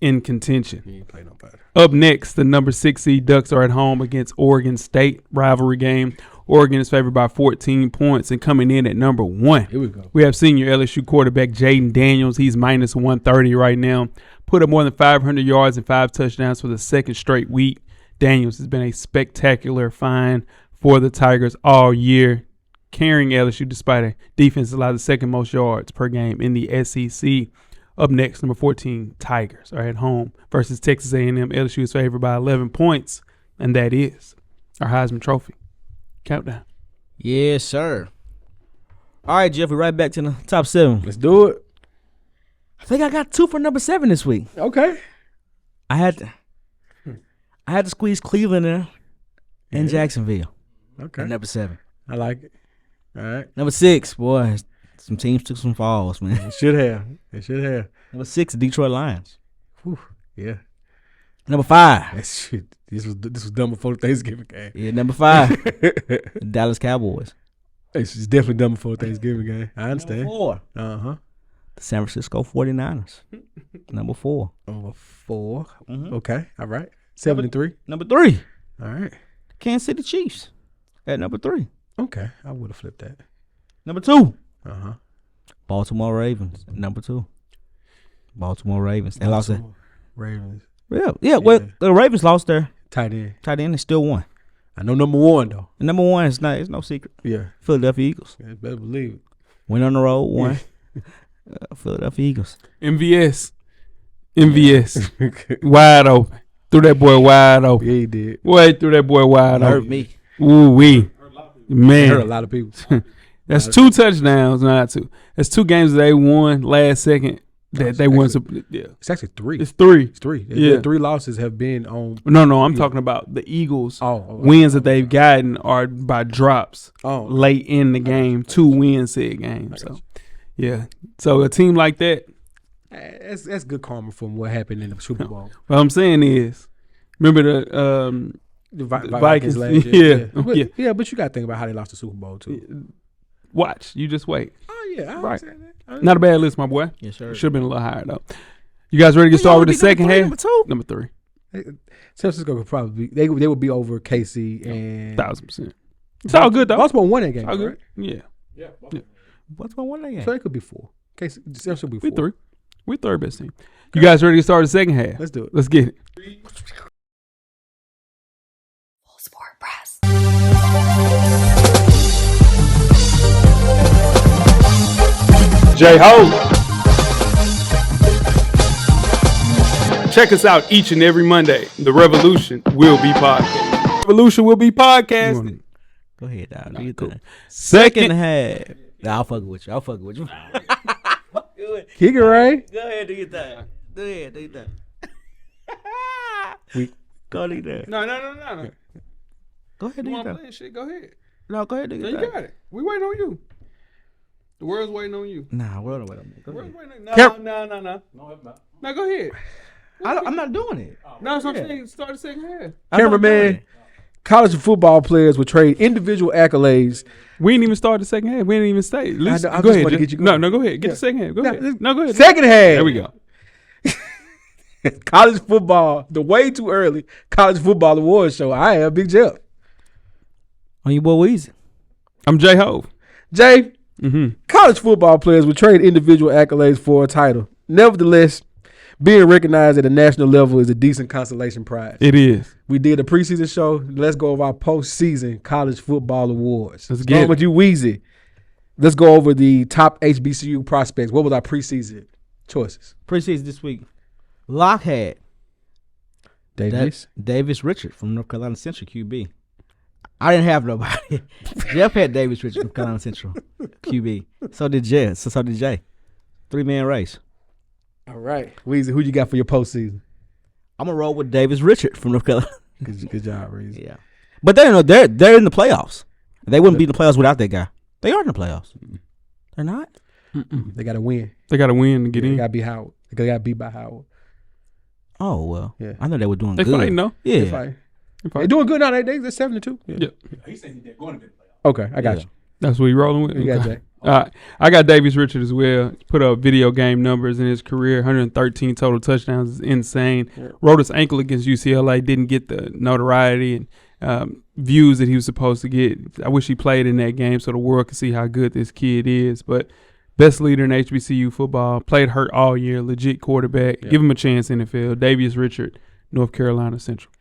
in contention. He ain't play no better. Up next, the number 6 seed Ducks are at home against Oregon State, rivalry game. Oregon is favored by 14 points, and coming in at number 1. Here we go. We have senior LSU quarterback Jaden Daniels. He's minus 130 right now. Put up more than 500 yards and 5 touchdowns for the second straight week. Daniels has been a spectacular find for the Tigers all year, carrying LSU despite a defense that allowed the second most yards per game in the SEC. Up next, number 14, Tigers are at home versus Texas A&M. LSU is favored by 11 points, and that is our Heisman Trophy countdown. Yes, sir. All right, Jeffrey, right back to the top 7. Let's do it. I think I got 2 for number 7 this week. Okay. I had to squeeze Cleveland in and Jacksonville. Okay. At number 7. I like it. All right. Number 6, boy, some teams took some falls, man. It should have. It should have. Number 6, the Detroit Lions. Whew. Yeah. Number 5. That shit. This was done before the Thanksgiving game. Yeah, number 5, the Dallas Cowboys. It's definitely done before the Thanksgiving game. I understand. Number 4, Uh-huh. the San Francisco 49ers. Number 4. Number 4. Mhm. Okay. All right. 7-3. Number 3, All right. Kansas City Chiefs at number 3. Okay. I would have flipped that. Number 2, Uh-huh. Baltimore Ravens at number 2. Baltimore Ravens. They lost it. Ravens. Yeah. Well, the Ravens lost their Tight end. tight end. They still won. I know number 1, though. And number 1 is it's no secret. Yeah. Philadelphia Eagles. You better believe it. Went on the road, won. Philadelphia Eagles. MVS. Wide open. Threw that boy wide open. Yeah, he did. Boy, threw that boy wide Hurt open. me. Ooh wee. It hurt a Man. lot of people. That's 2 touchdowns, not 2. That's 2 games that they won last second that they won. Yeah. It's actually 3. It's 3. It's 3. Yeah. 3 losses have been on. No, I'm talking about the Eagles. Oh. Wins that they've gotten are by drops Oh. late in the game. 2 wins said game. So, yeah. So a team like that, That's good karma from what happened in the Super Bowl. what I'm saying is, remember the The Vikings, last year. yeah. But, Yeah. yeah, but you got to think about how they lost the Super Bowl, too. watch. You just wait. Oh, yeah. I Right. understand that. Not a bad list, my boy. Yes, sir. Should have been a little higher, though. You guys ready to get started with the second half? Number 3. San Francisco could probably be, they would be over KC and 1,000%. It's all good, though. Baltimore won that game, It's all good. right? Yeah. What's my one that game? So it could be 4. KC, San Francisco would be We 4. 3. We third best team. You guys ready to start the second half? Let's do it. Let's get it. Full Sport Press. J-Ho. Check us out each and every Monday. The Revolution will be podcast. Revolution will be podcasting. Go ahead, dog. Nah, Do your cool. thing. Second half. Nah, I'll fuck with you. Kick it, Ray. Go ahead, do your thing. Do your thing. Go do that. No. Go ahead, do You your want to thing. play shit? Go ahead. No, go ahead, do No, your you thing. got it. We waiting on you. The world's waiting on you. Nah, we're on the way. Go World's ahead. waiting on Cap- No. No, go ahead. I'm not doing it. No, that's what I'm Yeah. saying. Start the second half. I'm not doing Cameraman, it. college football players would trade individual accolades. We didn't even start the second half. We didn't even stay. At least, I go just ahead. wanna get you No, going. go ahead. Get Yeah. the second half. Go No, ahead. this- No, go ahead. Second half. There we go. College football, the way too early college football awards show. I am Big Jeff. On your boy Weezy. I'm J-Ho. Jay, Mm-hmm. college football players would trade individual accolades for a title. Nevertheless, being recognized at a national level is a decent consolation prize. It is. We did a preseason show. Let's go over our postseason college football awards. Let's Start get it. with you, Weezy. let's go over the top HBCU prospects. What was our preseason choices? Preseason this week. Locke had Davis Richard from North Carolina Central QB. I didn't have nobody. Jeff had Davis Richard from Carolina Central QB. So did Jay. So did Jay. 3-man race. All right. Weezy, who you got for your postseason? I'm gonna roll with Davis Richard from North Carolina. Good job, Weezy. Yeah, but they're in the playoffs. They wouldn't be in the playoffs without that guy. They are in the playoffs. They're not. They got to win. They got to win to get in. They got to beat Howard. They got to beat by Howard. Oh well. Yeah. I know they were doing They good. fighting though. Yeah. They fighting. They're doing good now. They're 7-2. Yeah. He's saying they're going to be in the playoffs. Okay, I got Yeah. you. That's what you rolling with. You got Okay. Jay. All right. I got Davis Richard as well. He's put up video game numbers in his career. 113 total touchdowns is insane. Yeah. Rolled his ankle against UCLA. Didn't get the notoriety and views that he was supposed to get. I wish he played in that game so the world could see how good this kid is. But best leader in HBCU football. Played hurt all year. Legit quarterback. Yeah. Give him a chance in the NFL. Davis Richard, North Carolina Central.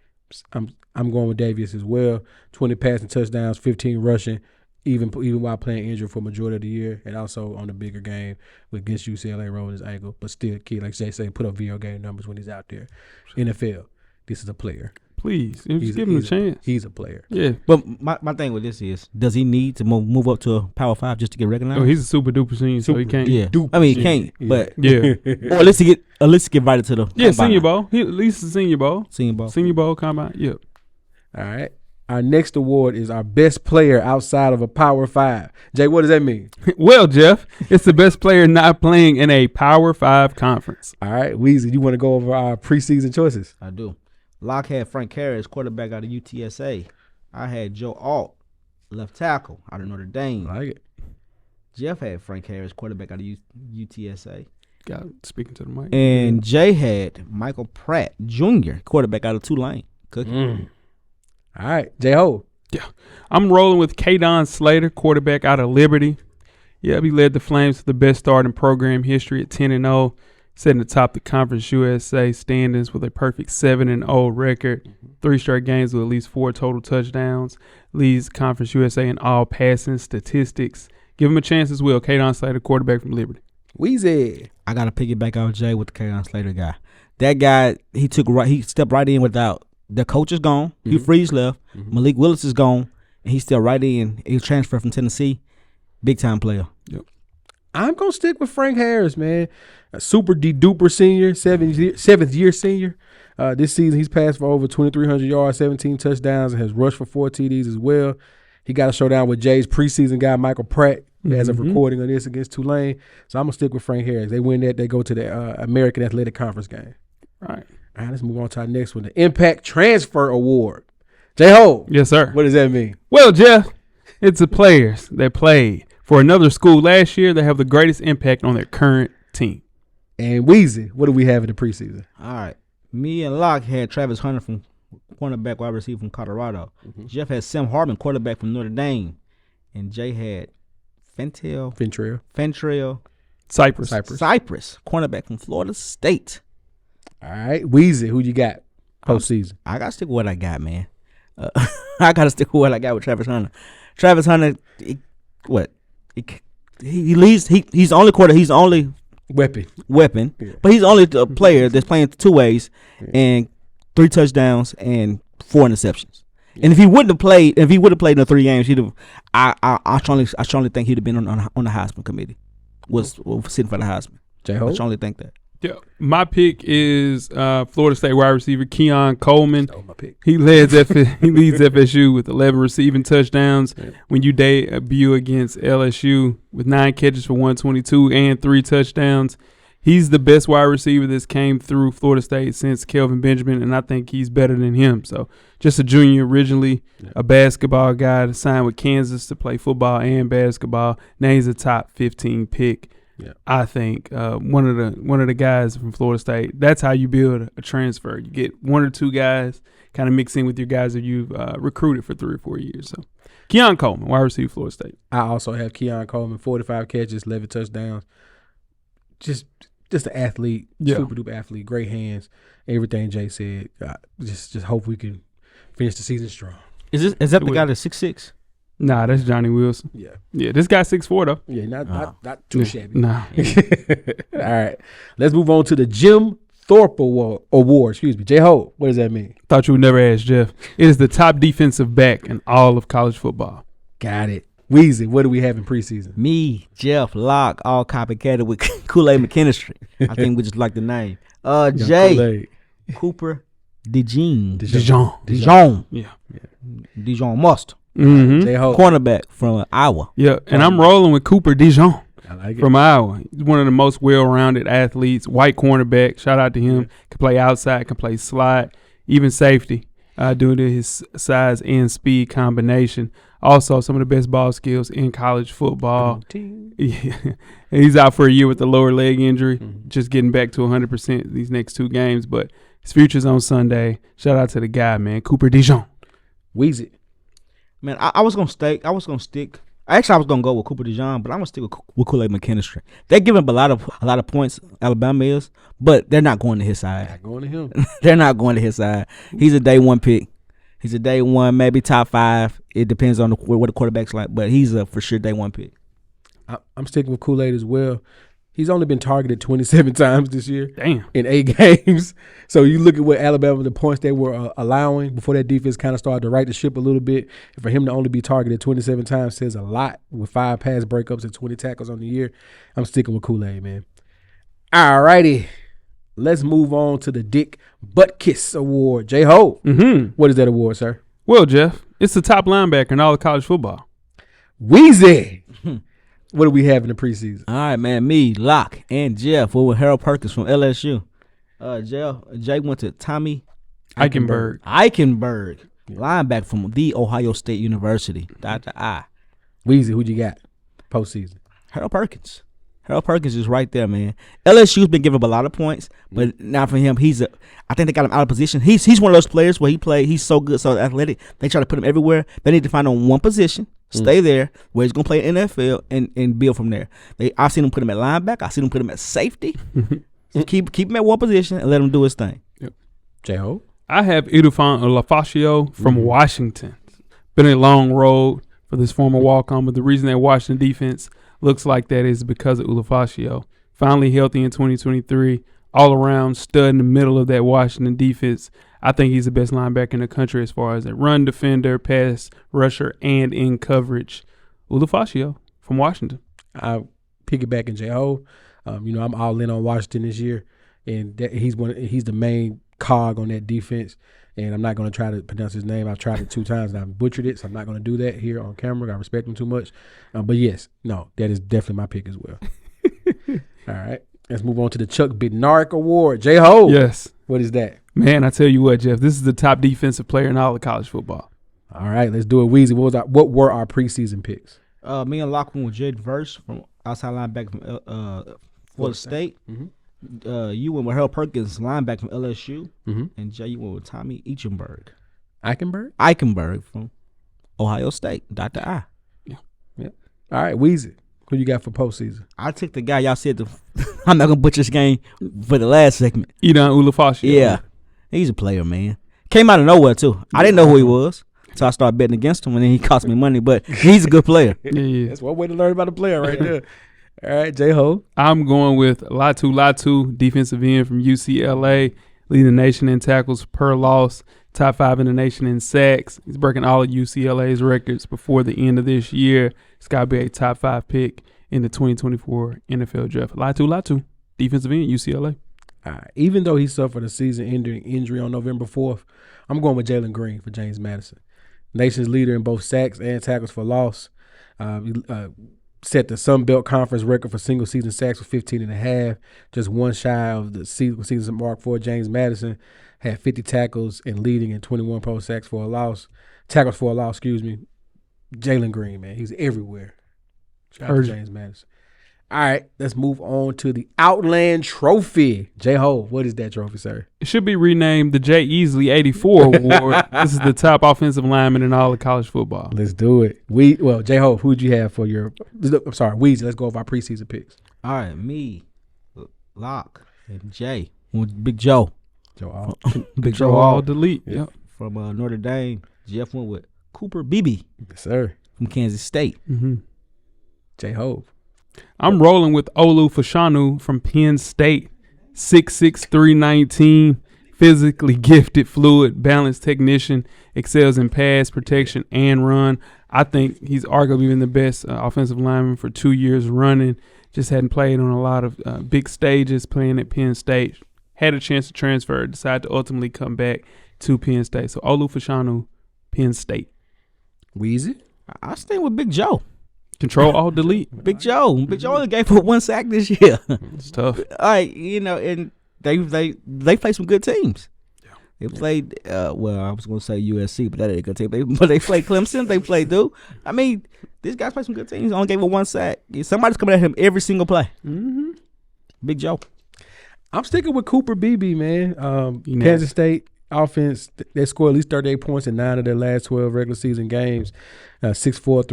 I'm going with Davis as well. 20 passing touchdowns, 15 rushing, even while playing injured for majority of the year, and also on the bigger game against UCLA rolling his ankle. But still, kid, like Jay said, put up video game numbers when he's out there. NFL, this is a player. Please, just give him a chance. He's a player. Yeah. But my thing with this is, does he need to move up to a Power 5 just to get recognized? Oh, he's a super duper senior, so he can't. yeah. duper I mean, he senior. can't. But Yeah. or at least get invited to the Yeah, combine. Senior Bowl. He at least the Senior Bowl. Senior Bowl. Senior Bowl combine. Yep. All right. Our next award is our best player outside of a Power 5. Jay, what does that mean? Well, Jeff, it's the best player not playing in a Power 5 conference. All right, Weezy, you want to go over our preseason choices? I do. Locke had Frank Harris, quarterback out of UTSA. I had Joe Alt, left tackle out of Notre Dame. I like it. Jeff had Frank Harris, quarterback out of UTSA. Got speaking to the mic. And Jay had Michael Pratt Jr., quarterback out of Tulane. Cookie. All right, J-Ho. I'm rolling with Kadon Slater, quarterback out of Liberty. Yeah, he led the Flames to the best start in program history at 10-0, setting atop the Conference USA standings with a perfect 7-0 record. 3 straight games with at least 4 total touchdowns. Leads Conference USA in all passing statistics. Give him a chance as well. Kadon Slater, quarterback from Liberty. Weezy. I got to piggyback off Jay with the Kadon Slater guy. That guy, he stepped right in without. The coach is gone. Hugh Freeze left. Malik Willis is gone. And he's still right in. He transferred from Tennessee. Big time player. Yep. I'm going to stick with Frank Harris, man. A super duper senior, seventh year senior. This season, he's passed for over 2,300 yards, 17 touchdowns, and has rushed for 4 TDs as well. He got a showdown with Jay's preseason guy, Michael Pratt, as of recording of this against Tulane. So I'm going to stick with Frank Harris. They win that, they go to the American Athletic Conference game. Right. All right, let's move on to our next one, the Impact Transfer Award. J-Ho. Yes, sir. What does that mean? Well, Jeff, it's the players that played for another school last year that have the greatest impact on their current team. And Weezy, what do we have in the preseason? All right. Me and Locke had Travis Hunter from cornerback wide receiver from Colorado. Jeff had Sam Hartman, quarterback from Notre Dame. And Jay had Fentrell Cypress. cornerback from Florida State. All right, Weezy, who you got postseason? I got to stick with what I got, man. I got to stick with what I got with Travis Hunter. Travis Hunter, he leads. He's only weapon, Yeah. but he's only a player that's playing 2 ways and 3 touchdowns and 4 interceptions. And if he wouldn't have played, in the 3 games, he'd have. I strongly think he'd have been on the Heisman committee. Was sitting for the Heisman. J-Ho? I strongly think that. Yeah, my pick is Florida State wide receiver Keon Coleman. Oh, my pick. He leads FSU with 11 receiving touchdowns. Yeah. When you debut against LSU with 9 catches for 122 and 3 touchdowns, he's the best wide receiver that's came through Florida State since Kelvin Benjamin, and I think he's better than him. So just a junior originally, a basketball guy to sign with Kansas to play football and basketball. Now he's a top 15 pick. Yeah. I think one of the guys from Florida State. That's how you build a transfer. You get 1 or 2 guys, kind of mix in with your guys that you've recruited for 3 or 4 years. So, Keon Coleman, wide receiver, Florida State. I also have Keon Coleman, 45 catches, 11 touchdowns. Just an athlete, super duper athlete, great hands. Everything Jay said. Just hope we can finish the season strong. Is that the guy that's 6'6"? Nah, that's Johnny Wilson. Yeah, this guy 6'4" though. Yeah, not too shabby. Nah. All right. Let's move on to the Jim Thorpe Award. Excuse me. J-Ho, what does that mean? Thought you would never ask Jeff. It is the top defensive back in all of college football. Got it. Weezy, what do we have in preseason? Me, Jeff, Locke, all copycatted with Kool-Aid McKinstry. I think we just like the name. Jay, Kool-Aid. Cooper, Dijon. Yeah. Dijon Must. Mm-hmm. J-Ho. Cornerback from Iowa. Yeah, and I'm rolling with Cooper Dijon. I like it. From Iowa. He's one of the most well-rounded athletes. White cornerback. Shout out to him. Can play outside, can play slide, even safety, due to his size and speed combination. Also, some of the best ball skills in college football. Yeah. He's out for a year with a lower leg injury, just getting back to 100% these next 2 games. But his future's on Sunday. Shout out to the guy, man, Cooper Dijon. Weezy. Man, I was gonna stick. Actually, I was gonna go with Cooper Dijon, but I'm gonna stick with Kool-Aid McKinstry. They're giving up a lot of points. Alabama is, but they're not going to his side. Not going to him. They're not going to his side. He's a day 1 pick. He's a day 1, maybe top 5. It depends on what the quarterback's like, but he's a for sure day 1 pick. I'm sticking with Kool-Aid as well. He's only been targeted 27 times this year. Damn. In 8 games. So you look at what Alabama, the points they were allowing before that defense kind of started to right the ship a little bit. And for him to only be targeted 27 times says a lot with 5 pass breakups and 20 tackles on the year. I'm sticking with Kool-Aid, man. All righty. Let's move on to the Dick Buttkiss Award. J-Ho. What is that award, sir? Well, Jeff, it's the top linebacker in all of college football. Weezy. What do we have in the preseason? All right, man. Me, Locke, and Jeff were with Harold Perkins from LSU. Jay went to Tommy Eichenberg. Linebacker from the Ohio State University. Dr. I. Weezy, who you got postseason? Harold Perkins. Harold Perkins is right there, man. LSU's been giving up a lot of points, but now for him, I think they got him out of position. He's one of those players where he's so good, so athletic. They try to put him everywhere. They need to find on one position, stay there, where he's gonna play in NFL and build from there. I've seen him put him at linebacker. I've seen him put him at safety. So keep him at one position and let him do his thing. Yep. J-Ho? I have Edufon Olafacio from Washington. Been a long road for this former walk-on, but the reason that Washington defense looks like that is because of Olafacio. Finally healthy in 2023, all-around stud in the middle of that Washington defense. I think he's the best linebacker in the country as far as a run defender, pass rusher, and in coverage. Olafacio from Washington. I'll piggyback in J-Ho. I'm all in on Washington this year, and he's the main cog on that defense. And I'm not going to try to pronounce his name. I've tried it 2 times and I've butchered it, so I'm not going to do that here on camera. I respect him too much. But yes, that is definitely my pick as well. All right. Let's move on to the Chuck Bednarik Award. J-Ho. Yes. What is that? Man, I tell you what, Jeff, this is the top defensive player in all of college football. All right, let's do it. Weezy, what were our preseason picks? Me and Locke went with Jade Verse from outside linebacker from Florida State. You went with Harold Perkins, linebacker from LSU. And Jay, you went with Tommy Eichenberg. Eichenberg from Ohio State. Dr. I. Yeah. All right, Weezy, who you got for postseason? I took the guy y'all said I'm not going to butcher this game for the last segment. Edon Olafacio. Yeah. He's a player, man. Came out of nowhere, too. I didn't know who he was. So I started betting against him, and then he cost me money. But he's a good player. Yeah. That's one way to learn about a player right there. All right, J-Ho. I'm going with Latu, defensive end from UCLA, leading the nation in tackles per loss, top 5 in the nation in sacks. He's breaking all of UCLA's records before the end of this year. It's got to be a top 5 pick in the 2024 NFL draft. Latu, defensive end, UCLA. All right. Even though he suffered a season-ending injury on November 4th, I'm going with Jalen Green for James Madison. Nation's leader in both sacks and tackles for loss. Set the Sun Belt Conference record for single-season sacks with 15.5, just one shy of the season mark for James Madison. Had 50 tackles and leading in 21 tackles for a loss, Jalen Green, man, he's everywhere. Shout out to James Madison. All right, let's move on to the Outland Trophy. J-Ho, what is that trophy, sir? It should be renamed the Jay Easley 84 Award. This is the top offensive lineman in all of college football. Let's do it. J-Ho, who'd you have for your – Weezy, let's go over our preseason picks. All right, me, Locke, and Jay. Big Joe. Big Joe all delete. Yep. From Notre Dame, Jeff went with Cooper Beebe. Yes, sir. from Kansas State. Mm-hmm. J-Hove. I'm rolling with Olu Fashanu from Penn State. 6'6", 319, physically gifted, fluid, balanced technician, excels in pass protection and run. I think he's arguably been the best offensive lineman for 2 years running. Just hadn't played on a lot of big stages playing at Penn State. Had a chance to transfer, decided to ultimately come back to Penn State. So Olu Fashanu, Penn State. Weezy. I stay with Big Joe. Control, alt, delete. Big Joe only gave for 1 sack this year. It's tough. All right, and they played some good teams. They played, I was going to say USC, but that ain't a good team. But they played Clemson. They played Duke. I mean, these guys played some good teams. Only gave him 1 sack. Somebody's coming at him every single play. Mm-hmm. Big Joe. I'm sticking with Cooper Beebe, man. Kansas State offense, they scored at least 38 points in 9 of their last 12 regular season games. 6'4",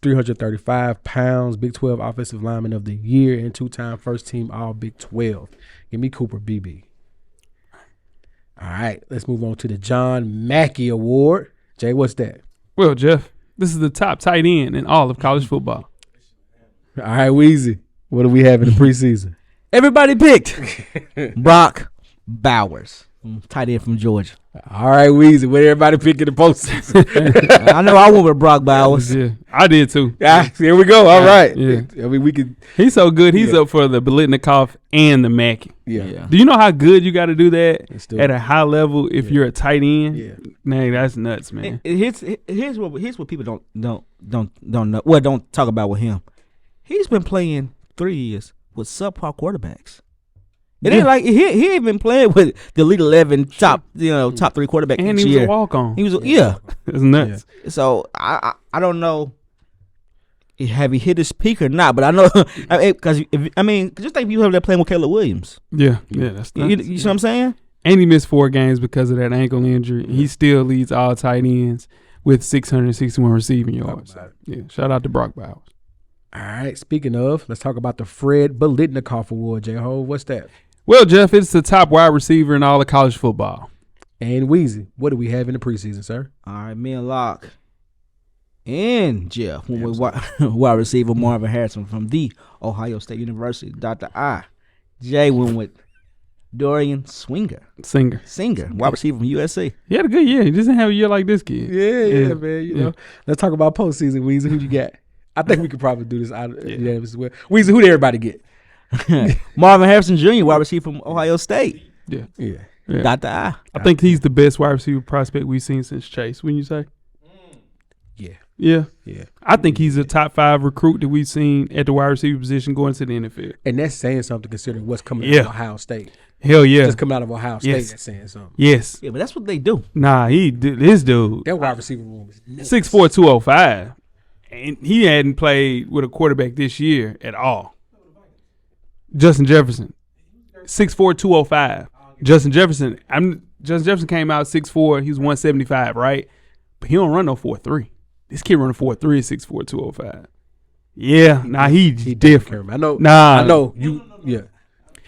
335 pounds, Big 12 Offensive Lineman of the Year, and 2-time first-team All-Big 12. Give me Cooper Beebe. All right, let's move on to the John Mackey Award. Jay, what's that? Well, Jeff, this is the top tight end in all of college football. All right, Weezy, what do we have in the preseason? Everybody picked Brock Bowers, tight end from Georgia. All right, Weezy, what everybody picking the postseason? I know I went with Brock Bowers. Yeah, I did too. Here we go. All right. Yeah. I mean, we could. He's so good. He's up for the Biletnikoff and the Mackey. Yeah. Do you know how good you got to do that do at it. a high level if you're a tight end? Yeah. Man, that's nuts, man. Here's what people don't know. Well, don't talk about with him. He's been playing 3 years with subpar quarterbacks. It ain't like he ain't been playing with the Elite 11 top 3 quarterbacks And each he was year. a walk-on. He was It's nuts. So I don't know. Have he hit his peak or not? But I know because just think people that playing with Caleb Williams. Yeah, that's nuts. You see what I'm saying? And he missed 4 games because of that ankle injury. He still leads all tight ends with 661 receiving yards. Yeah, shout out to Brock Bowers. All right. Speaking of, let's talk about the Fred Biletnikoff Award. J-Ho, what's that? Well, Jeff, it's the top wide receiver in all of college football. And Weezy, what do we have in the preseason, sir? All right, me and Locke and Jeff went with wide receiver Marvin Harrison from the Ohio State University. Dr. I. Jay went with Dorian Singer, wide receiver from USC. He had a good year. He doesn't have a year like this kid. Yeah, man. You know, let's talk about postseason, Weezy. Who you got? I think we could probably do this out as well. Weezy, who did everybody get? Marvin Harrison Jr., wide receiver from Ohio State. Yeah. Dr. I. I think he's the best wide receiver prospect we've seen since Chase. Wouldn't you say? Yeah. I think he's a top 5 recruit that we've seen at the wide receiver position going to the NFL. And that's saying something considering what's coming out of Ohio State. Hell yeah. Just coming out of Ohio State, that's saying something. Yes. Yeah, but that's what they do. Nah, this dude. That wide receiver room is nuts. 6'4", 205. And he hadn't played with a quarterback this year at all. Justin Jefferson, 6'4", 205. Justin Jefferson came out 6'4", he was 175, right? But he don't run no 4.3. This kid running 4.3 at 6'4", 205. Yeah, he's different. I know. Nah, I know you. Yeah,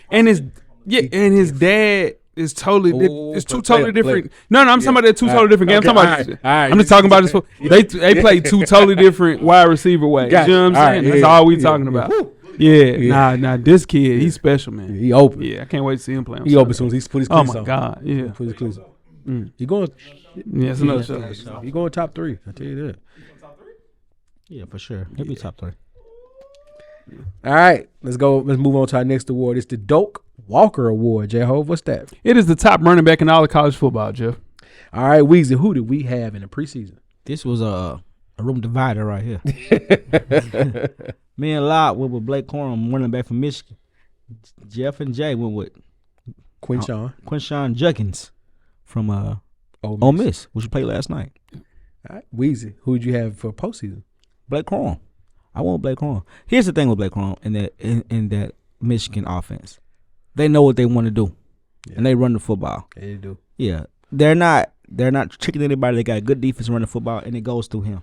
and his dad is totally. It's two totally different. No, I'm talking about two totally different games. Okay, I'm just talking about this. They play 2 totally different wide receiver ways. Gotcha. You know what I'm saying? That's all we talking about. Yeah. Nah. This kid, he's special, man. He open. Yeah, I can't wait to see him play. He open soon as he put his cleats on. Oh my God, yeah. Put his cleats on. He going. Yeah, it's another show. He going top 3. I tell you that. Yeah, for sure. He'll be top 3. All right, let's go. Let's move on to our next award. It's the Doak Walker Award. J-Hove, what's that? It is the top running back in all of college football, Jeff. All right, Weezy, who did we have in the preseason? This was a room divider right here. Me and Locke went with Blake Corum, running back from Michigan. Jeff and Jay went with Quinshawn Judkins from Ole Miss, which we played last night. All right, Weezy, who did you have for postseason? Blake Corum. I want Blake Corum. Here's the thing with Blake Corum in that Michigan offense. They know what they want to do, and they run the football. They do. Yeah, they're not tricking anybody. They got a good defense running football, and it goes through him.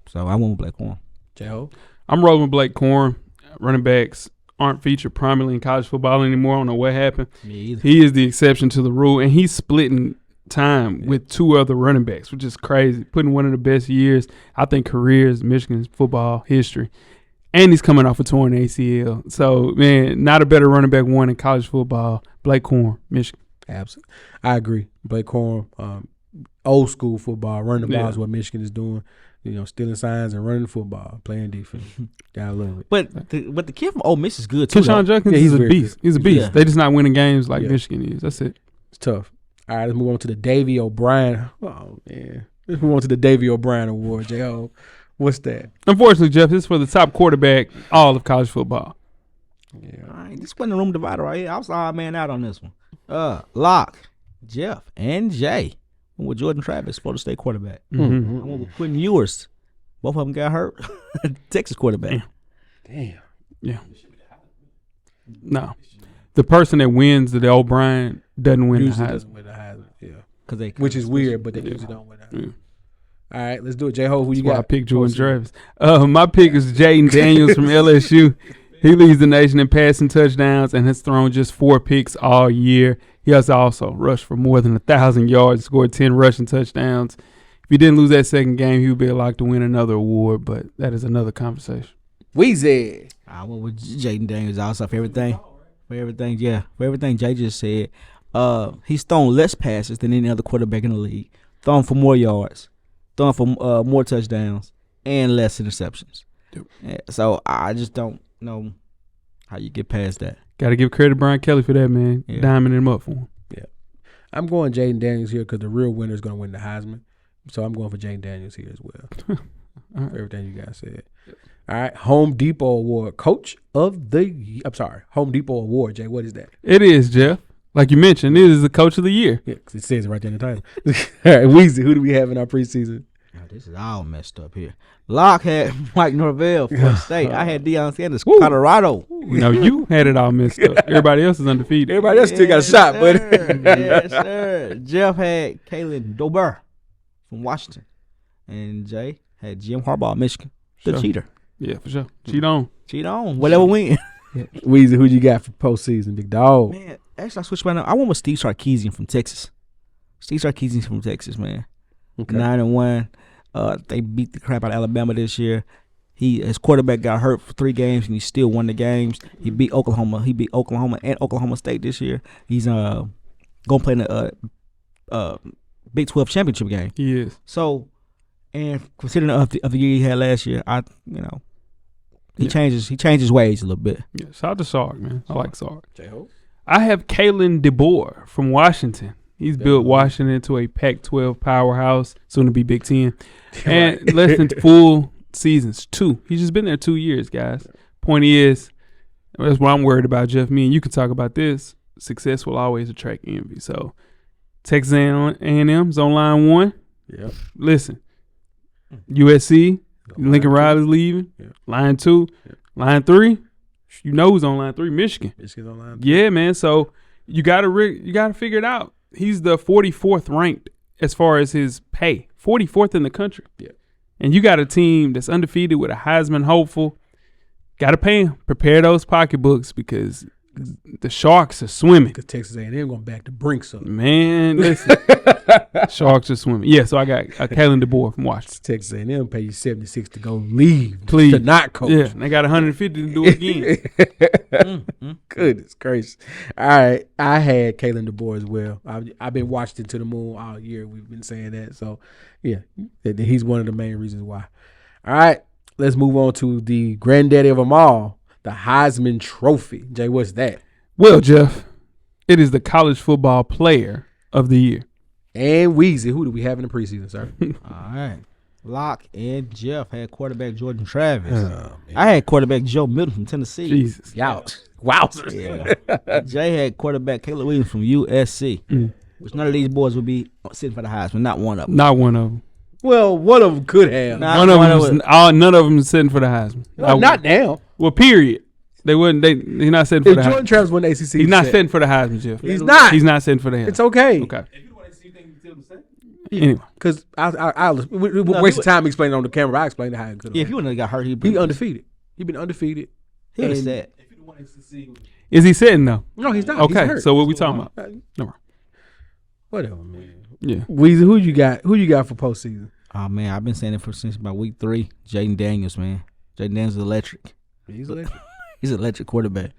So I want Blake Corum. J-Ho? I'm rolling with Blake Corum. Running backs aren't featured primarily in college football anymore. I don't know what happened. Me either. He is the exception to the rule, and he's splitting time with 2 other running backs, which is crazy. Putting one of the best years, I think, careers in Michigan's football history. And he's coming off a torn ACL. So, man, not a better running back one in college football. Blake Corum, Michigan. Absolutely. I agree. Blake Corum, old school football, running the ball is what Michigan is doing. Stealing signs and running the football, playing defense. I love it. But the kid from Ole Miss is good too. Keyshawn Jenkins is a beast. Good. He's a beast. Yeah. They just not winning games like Michigan is. That's it. It's tough. All right, let's move on to the Davy O'Brien. Oh, man. Let's move on to the Davy O'Brien Award, J.O. What's that? Unfortunately, Jeff, this is for the top quarterback all of college football. Yeah. All right, this wasn't a room divider right here. I was the odd man out on this one. Locke, Jeff, and Jay. Went with Jordan Travis, Florida State quarterback. Mm-hmm. I went with Quentin Ewers. Both of them got hurt. Texas quarterback. Damn. Yeah. No. The person that wins the O'Brien doesn't win the Usually Heisman. doesn't win the Heisman. Yeah. Which is weird, but they usually don't win the Heisman. Yeah. All right, let's do it. J-Ho, who you That's why got? I picked Jordan Travis. My pick is Jaden Daniels from LSU. He leads the nation in passing touchdowns and has thrown just 4 picks all year. He has also rushed for more than 1,000 yards, scored 10 rushing touchdowns. If he didn't lose that second game, he would be like to win another award, but that is another conversation. Weezy. I went with Jaden Daniels also for everything. For everything Jay just said. He's thrown less passes than any other quarterback in the league. Thrown for more yards. Thrown for more touchdowns and less interceptions. Yep. Yeah, so I just don't know how you get past that. Got to give credit to Brian Kelly for that, man. Yeah. Diamond him up for him. Yeah. I'm going Jaden Daniels here because the real winner is going to win the Heisman. So I'm going for Jaden Daniels here as well. All right. For everything you guys said. All right. Home Depot Award. Coach of the Home Depot Award, Jay. What is that? It is, Jeff. Like you mentioned, it is the coach of the year. Yeah, because it says it right there in the title. All right, Weezy, who do we have in our preseason? Oh, this is all messed up here. Locke had Mike Norvell, Florida State. I had Deion Sanders, Colorado. No, you had it all messed up. Everybody else is undefeated. Everybody else still got a shot, buddy. Yes, sir. Jeff had Kalen Dober from Washington. And Jay had Jim Harbaugh, Michigan, the Sure. cheater. Yeah, for sure. Cheat on. Cheat on. Whatever win. Weezy, who you got for postseason, big dog? Man, actually, I switched right now. I went with Steve Sarkisian from Texas. Steve Sarkisian from Texas, man. Okay. 9-1. They beat the crap out of Alabama this year. His quarterback got hurt for 3 games, and he still won the games. He beat Oklahoma. He beat Oklahoma and Oklahoma State this year. He's gonna play in the Big 12 championship game. He is. So, and considering of the year he had last year, he changes ways a little bit. Yeah, shout out to Sark, man. I like Sark. J-Ho? I have Kalen DeBoer from Washington. He's built Washington into a Pac-12 powerhouse, soon to be Big 10. And less than full seasons, 2. He's just been there 2 years, guys. Point is, that's what I'm worried about, Jeff. Me and you can talk about this. Success will always attract envy. So, Texas A&M's on line 1. Yep. Listen, USC, Lincoln Riley's leaving. Yeah. Line 2. Yeah. Line 3, you know who's on line 3, Michigan. Michigan's on line. Yeah, man. So you gotta figure it out. He's the 44th ranked as far as his pay. 44th in the country. Yeah. And you got a team that's undefeated with a Heisman hopeful. Got to pay him. Prepare those pocketbooks because the Sharks are swimming. Because Texas A&M going back to Brinks up. Man, listen. Sharks are swimming. Yeah, so I got Kalen DeBoer from Washington. Texas A&M pay you $76 to go leave. Please. To not coach. Yeah, and they got $150 to do it again. Goodness gracious. All right. I had Kalen DeBoer as well. I've been Washington to the moon all year. We've been saying that. So, yeah, he's one of the main reasons why. All right. Let's move on to the granddaddy of them all, the Heisman Trophy. Jay, what's that? Well, Jeff, it is the college football player of the year. And Weezy, who do we have in the preseason, sir? All right. Locke and Jeff had quarterback Jordan Travis. Oh, I had quarterback Joe Milton from Tennessee. Jesus. Wowzers. Yeah. Jay had quarterback Caleb Williams from USC. Which none of these boys would be sitting for the Heisman. Not one of them. Not one of them. Well, one of them could have. Nah. None of them is sitting for the Heisman. Not now. Well, period. They wouldn't. He's not sitting for If the Jordan Heisman. Travis won the ACC, He's not sitting for the Heisman, Jeff. He's not. He's not sitting for the Heisman. It's okay. Okay. If you don't want to see anything, you tell them to say. Anyway, Because we waste of time explaining on the camera. I explained how it could have. Yeah, if you wouldn't have got hurt, He undefeated. He's been undefeated. he would have And- said. If you don't want to see, is he sitting though? No, he's not. Okay, He's hurt. so what we talking about? Uh, No. Whatever, man. Yeah. Weezy, who you got? Who you got for postseason? Oh man, I've been saying it since about week 3. Jaden Daniels, man. Jaden Daniels is electric. He's electric. He's an electric quarterback.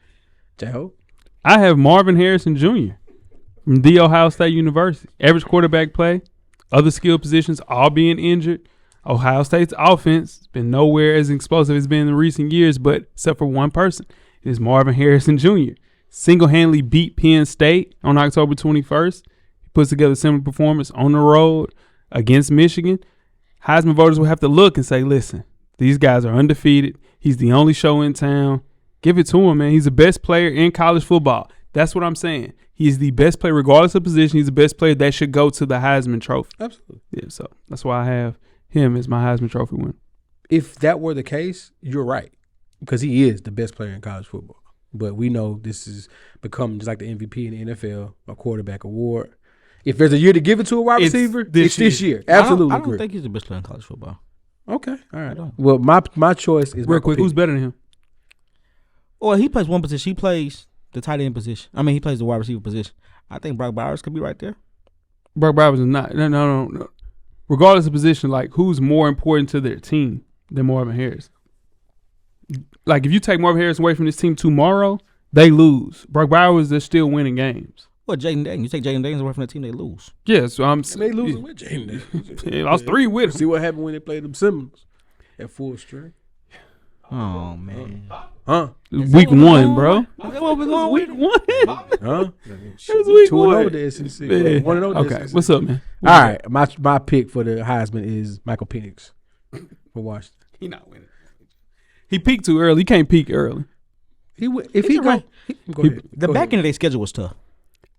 J-Ho? I have Marvin Harrison Jr. from The Ohio State University. Average quarterback play, other skill positions all being injured. Ohio State's offense has been nowhere as explosive as it's been in recent years, but except for one person. It is Marvin Harrison Jr. Single-handedly beat Penn State on October 21st. He puts together a similar performance on the road against Michigan. Heisman voters will have to look and say, listen, these guys are undefeated. He's the only show in town. Give it to him, man. He's the best player in college football. That's what I'm saying. He's the best player regardless of position. He's the best player that should go to the Heisman Trophy. Absolutely. Yeah, so that's why I have him as my Heisman Trophy winner. If that were the case, you're right, because he is the best player in college football. But we know this is becoming just like the MVP in the NFL, a quarterback award. If there's a year to give it to a wide receiver, it's this year. Absolutely I don't agree. think he's the best player in college football. Okay, all right. don't. Well, my choice is Real Michael quick, who's Pittman. better than him? Well, he plays one position. He plays the tight end position. I mean, he plays the wide receiver position. I think Brock Bowers could be right there. Brock Bowers is not. No. Regardless of position, like, who's more important to their team than Marvin Harris? Like, if you take Marvin Harris away from this team tomorrow, they lose. Brock Bowers, they're still winning games. Well, Jaden Daniels. You take Jaden Daniels away from the team, they lose. Yeah, so I'm. And they losing with Jaden. They lost 3 with him. See what happened when they played them Seminoles at full strength. Oh man. Huh? Week 1, bro. What we going Week 1. Huh? was week 2-0 one. with the SEC. Yeah. 1-0 with the Okay, SEC. what's up, man? All right, my pick for the Heisman is Michael Penix for Washington. He not winning. He peaked too early. He can't peak early. If he go ahead. The Go back ahead. end of their schedule was tough.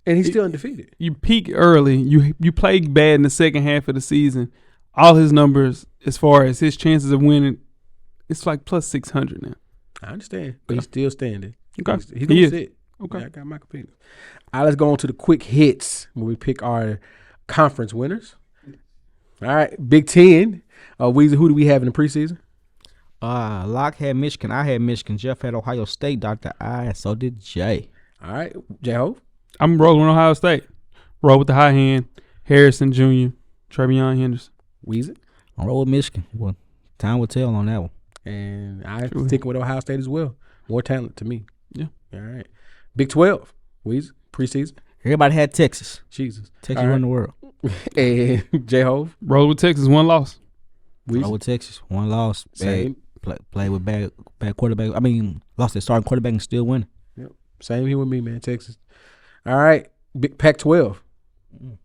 And he's still undefeated. You peak early. You play bad in the second half of the season. All his numbers, as far as his chances of winning, it's like plus 600 now. I understand, but he's still standing. Okay. He's He gonna is. sit. Okay. Yeah, I got Michael Penix. All right, let's go on to the quick hits where we pick our conference winners. All right, Big Ten. Weezy, who do we have in the preseason? Locke had Michigan. I had Michigan. Jeff had Ohio State. Dr. I. And so did Jay. All right, J-Ho. I'm rolling with Ohio State. Roll with the high hand. Harrison Jr., Travion Henderson. Weezy. I roll with Michigan. Well, time will tell on that one. And I'm True. sticking with Ohio State as well. More talent to me. Yeah. All right. Big 12. Weezy, preseason. Everybody had Texas. Jesus. Texas All run the world. And J-Ho. Roll with Texas, 1 loss. Roll Weezy. with Texas. One loss. Same. Play with bad quarterback. I mean, lost their starting quarterback and still winning. Same here with me, man. Texas. All right. Big Pac-12.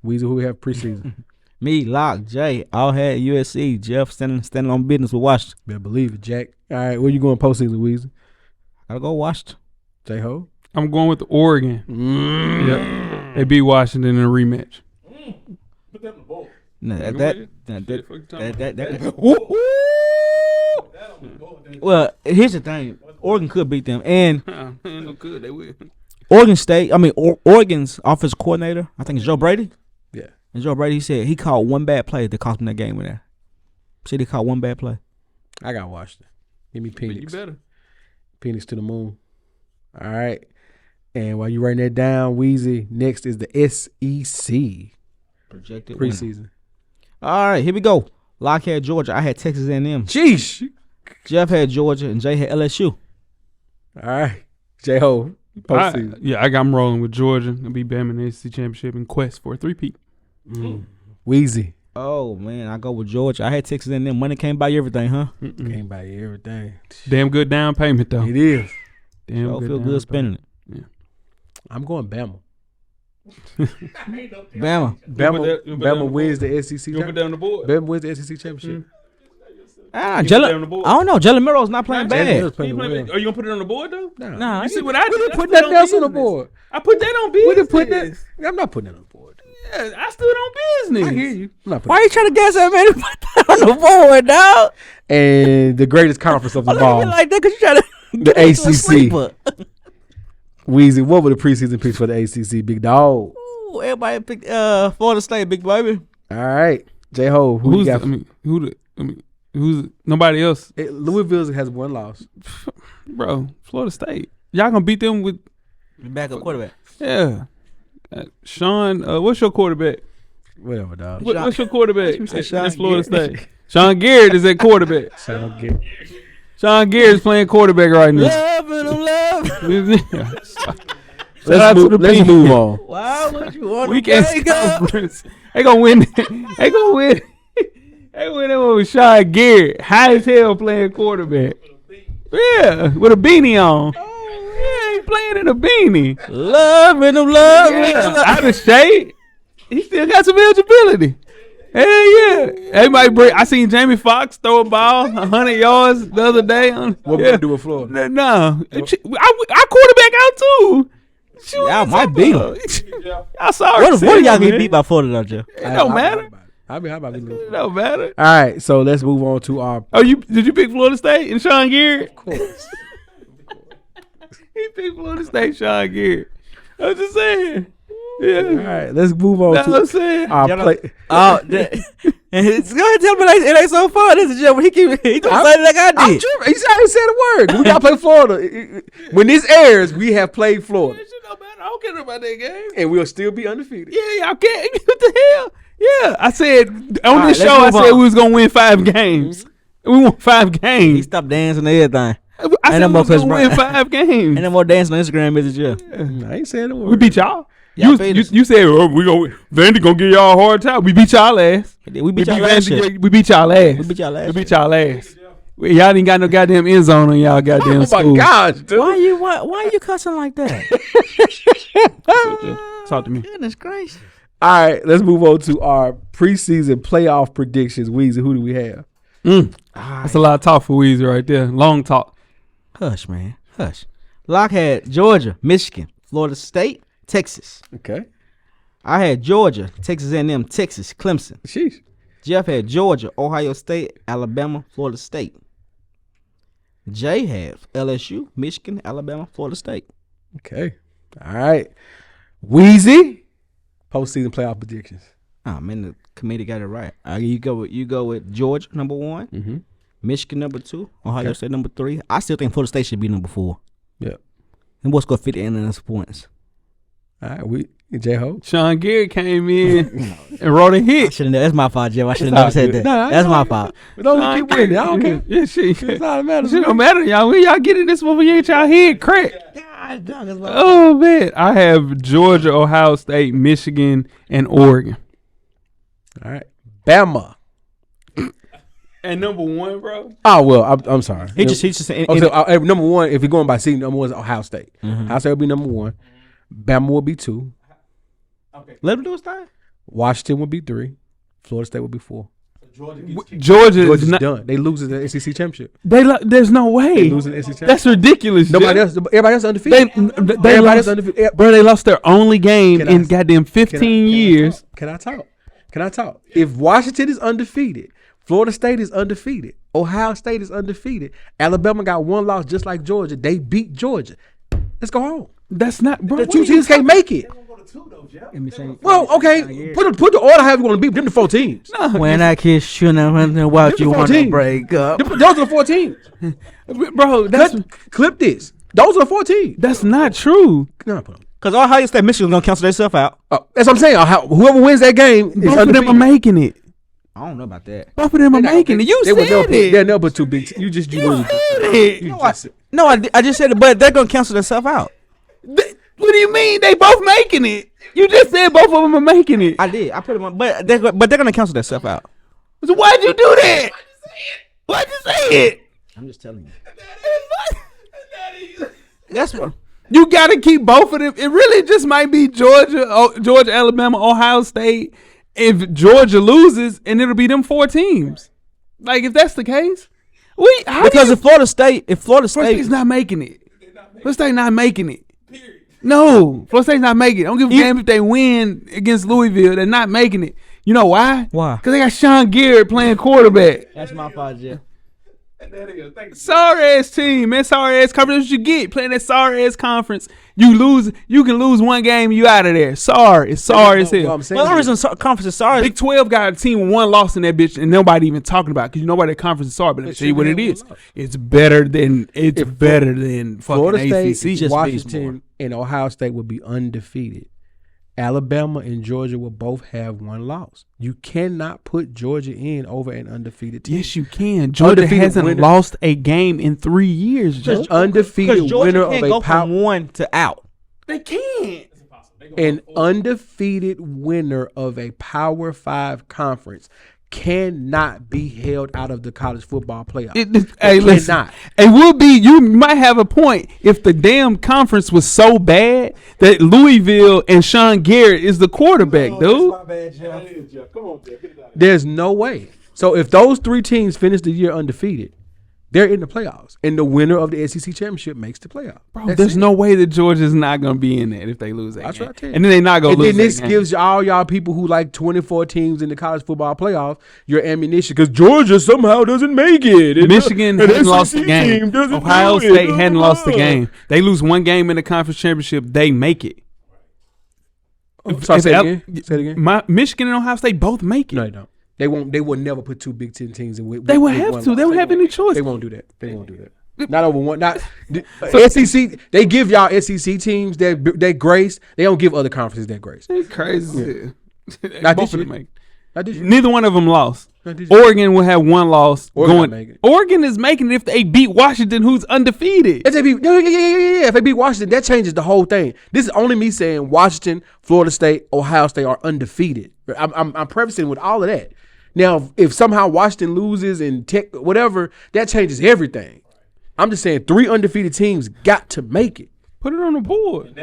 Weezy, who we have preseason? Me, Locke, Jay, all had USC. Jeff standing on business with Washington. Better believe it, Jack. All right. Where you going postseason, Weezy? Gotta go Washington. J-Ho. I'm going with Oregon. Yep. They beat Washington in a rematch. Put that on the board. No, Shit, fuck you talking about? well, here's the thing. Oregon could beat them. And Ain't no good. They will. Oregon State, Oregon's offensive coordinator, I think it's Joe Brady. Yeah. And Joe Brady, he said he called one bad play that cost him that game in there. Said he called one bad play. I got Washington. Give me But you Penix. better. Penix to the moon. All right. And while you writing that down, Weezy, next is the SEC Projected winner. preseason. All right, here we go. Locke had Georgia. I had Texas A&M. Sheesh. Jeff had Georgia, and Jay had LSU. All right. J-Ho. Postseason. I got them rolling with Georgia. It'll be Bama in the SEC championship and quest for a 3-peat. Weezy. Oh, man, I go with Georgia. I had Texas A&M. Money can't buy you everything, huh? Came by everything. Damn good down payment though. It is. Damn So good feel down good spending it. I'm going Bama. Bama. Bama wins the SEC. You put that on the board. Bama wins the SEC championship. Ah, You put that on the Jalen. board. I don't know. Jalen Milroe's not playing Jalen bad. Milroe's playing well. Are you gonna put it on the board though? Nah, You see what I did? We didn't I put stood nothing else on the business. board. I put that on business. We didn't put that. I'm not putting that on the board. Yeah, I stood on business. I hear you. I'm not putting Why you trying to guess that man to put that on the board, dog? And the greatest conference of them all, Like that because you trying to the get us to a ACC. sleeper. Weezy, what were the preseason picks for the ACC, big dog? Ooh, everybody picked Florida State, big baby. All right. J-Ho, who Who's you got? who's nobody else, Louisville has one loss. bro? Florida State. Y'all gonna beat them with Backup quarterback. Sean. What's your quarterback? Whatever, dog. What's your quarterback? Sean That's Florida Garrett. State. Sean Garrett is at quarterback. Sean Garrett is playing quarterback right now. Let's move on. Why would you want Weekend conference. They gonna win. They gonna win. They win that one with Sean Garrett. High as hell playing quarterback. Yeah, with a beanie on. Yeah, he playing in a beanie. Love. Yeah, out of shape. He still got some eligibility. Hell yeah. They might break. I seen Jamie Foxx throw a ball 100 yards the other day. What we do with Florida? No. I quarterback out too. Shoot, Y'all might beat him. I saw What if one of y'all get beat by Florida, though, Jeff? It don't matter. How about we It don't matter. All right, so let's move on to our. Oh, did you pick Florida State and Sean Garrett? Of course. He picked Florida State, Sean Garrett. I'm just saying. Yeah. All right, let's move on That's what I'm to saying. our play. Oh, go ahead and tell me it ain't so fun. This is Jeff. He don't say it like I I'm did. tripping. He said a word. We gotta play Florida. When this airs, we have played Florida, It don't matter. I don't care about that game. and we'll still be undefeated. Yeah, y'all can't. What the hell? Yeah, I said on this right, show, I let's move said on. we was gonna win 5 games. We won 5 He games. stopped dancing and everything. I said no we more was gonna Chris win 5 games. Ain't no more dancing on Instagram, is it, Jeff? I ain't saying a word. We beat y'all. Y'all beat us. You said we gonna Vandy gonna give y'all a hard time. We beat y'all ass. We beat y'all last year. We beat y'all ass. We beat y'all last We beat y'all ass. Y'all didn't got no goddamn end zone on y'all goddamn Oh my school. gosh, dude. Why you cussing like that? Talk to me. Goodness gracious. All right, let's move on to our preseason playoff predictions. Weezy, who do we have? That's a lot of talk for Weezy right there. Long talk. Hush, man. Hush. Locke had Georgia, Michigan, Florida State, Texas. Okay. I had Georgia, Texas A&M, Texas, Clemson. Sheesh. Jeff had Georgia, Ohio State, Alabama, Florida State. Jay had LSU, Michigan, Alabama, Florida State. Okay. All right. Weezy, postseason playoff predictions. Oh man, the committee got it right. You go with Georgia number 1, Mm-hmm. Michigan number 2, Ohio Okay. State number 3. I still think Florida State should be number 4. Yep. And what's going to fit in points? All right. J-Ho. Sean Garrett came in and wrote a hit. That's my fault, Jeff. I should have all never said good. that. No, That's my fault. But don't keep winning. I don't care. Yeah, shit. It's not a matter. Shit don't matter, y'all. When y'all get in this one, you get y'all head cracked. Oh man, I have Georgia, Ohio State, Michigan, and Oregon. All right. Bama. And number 1, bro. Oh, well, I'm sorry. He just said. Oh, so, number 1, if you're going by seed, number 1 is Ohio State. Ohio State will be number 1. Bama will be 2. Let him do his thing. Washington will be 3. Florida State will be 4. Georgia is Georgia's not. done. They lose in the SEC championship. There's no way. They lose in the SEC championship. That's ridiculous. Nobody Jeff. else. Everybody else undefeated. They Everybody lost, else undefeated. bro. They lost their only game Can in I- goddamn 15 years. Can I talk? If Washington is undefeated, Florida State is undefeated, Ohio State is undefeated, Alabama got 1 loss just like Georgia. They beat Georgia. Let's go home. That's not, bro. The what 2 are you teams can't make it. Well, okay. Put the order however you want to be. Them the 4 teams. When I kiss you, now watch Them you the want to 14. break up. Those are the 4 teams. Bro, Clip this. Those are the 4 teams. that's not true. No, put 'em. Because Ohio State, Michigan's going to cancel themselves out. That's what I'm saying. Whoever wins that game is Both of them undefeated. are making it. I don't know about that. Both of them are making it. You They were said never- it. They're never too big. You just You said it. No, I just said it, but they're going to cancel themselves out. What do you mean? They both making it. You just said both of them are making it. I did. I put them on, but they're going to cancel themselves out. So why'd you do that? Why'd you say it? I'm just telling you. That's what. You got to keep both of them. It really just might be Georgia, Alabama, Ohio State. If Georgia loses, and it'll be them 4 teams. Like if that's the case, Because if Florida State, Florida State's not making it. Florida State not making it. No, Florida State's not making it. I don't give a damn if they win against Louisville. They're not making it. You know why? Why? Because they got Sean Garrett playing quarterback. That's my fault, Jeff. Sorry ass team, man. Sorry ass conference. That's what you get playing that sorry ass conference. You can lose 1 game, you out of there. Sorry, it's sorry as hell. What I'm saying Well, the is- reason conference is sorry. Big 12 got a team with 1 loss in that bitch, and nobody even talking about it because you know why that conference is sorry. But let me tell you what it is. It's better than fucking Florida ACC. State, Washington, and Ohio State would be undefeated. Alabama and Georgia will both have one loss. You cannot put Georgia in over an undefeated team. Yes, you can. Georgia Undefeated hasn't winner. lost a game in 3 years, Joe. Undefeated Georgia winner can't of go a power. from 1 to out. They can't. An undefeated winner of a Power 5 conference cannot be held out of the college football playoff. Hey, listen. Cannot. It would be. You might have a point if the damn conference was so bad that Louisville and Sean Garrett is the quarterback, dude. My bad, Jeff. Come on, Jeff. Get it out of here. There's no way. So if those 3 teams finish the year undefeated, they're in the playoffs, and the winner of the SEC championship makes the playoff. Bro, there's no way that Georgia's not going to be in that if they lose that That's game. what I tell you. And then they not going to lose And then this that game. gives all y'all people who like 24 teams in the college football playoff your ammunition because Georgia somehow doesn't make it. And Michigan an hadn't lost the SEC game. team doesn't Ohio do it. State hadn't lost the game. They lose one game in the conference championship, they make it. Sorry, say it again. Say it again. Michigan and Ohio State both make it. No, they don't. They won't. They will never put 2 Big Ten teams in. With They will with have one to. loss. They don't have any choice. They won't do that. They won't do that. Not over one. Not SEC. They give y'all SEC teams that grace. They don't give other conferences that grace. They crazy. Not Both this of year. them make it. Not this year. Neither one of them lost. Not this year. Oregon will have one loss. Oregon make it. Oregon is making it if they beat Washington, who's undefeated. If they beat, yeah. If they beat Washington, that changes the whole thing. This is only me saying Washington, Florida State, Ohio State are undefeated. I'm prefacing with all of that. Now, if somehow Washington loses and Tech, whatever, that changes everything. I'm just saying 3 undefeated teams got to make it. Put it on the board. And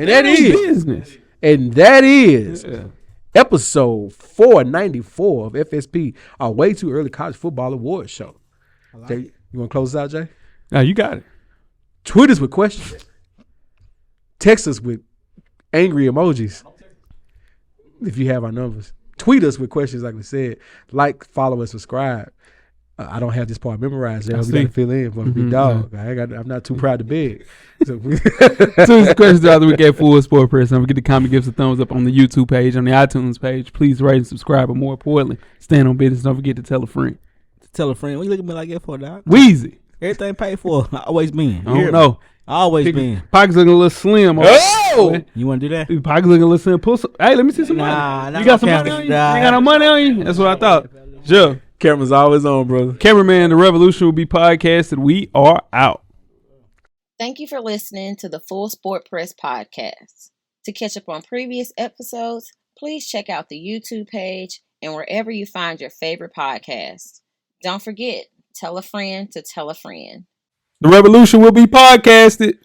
that It's is. business. And that is Yeah. episode 494 of FSP, our Way Too Early College Football Awards show. Jay, you want to close us out, Jay? Now you got it. Tweet us with questions. Text us with angry emojis if you have our numbers. Tweet us with questions like we said. Like, follow, and subscribe. I don't have this part memorized. We got to fill in for big dog. I'm not too proud to beg. So, So this question out that we gave Full Sport Press. Don't forget to comment, give us a thumbs up on the YouTube page, on the iTunes page. Please rate and subscribe, but more importantly, stand on business. Don't forget to tell a friend. Tell a friend. What you looking at me like that for, dog? Weezy. Everything paid for. Always been. I don't know. Always been. Pockets looking a little slim. Oh! You want to do that? Pockets looking a little slim. Pull some. Hey, let me see some Nah, money. not You got some no money on you? You cameras, ain't got no money on you? That's what I thought. Joe. camera's always on, brother. Cameraman, the revolution will be podcasted. We are out. Thank you for listening to the Full Sport Press podcast. To catch up on previous episodes, please check out the YouTube page and wherever you find your favorite podcasts. Don't forget, tell a friend to tell a friend. The revolution will be podcasted.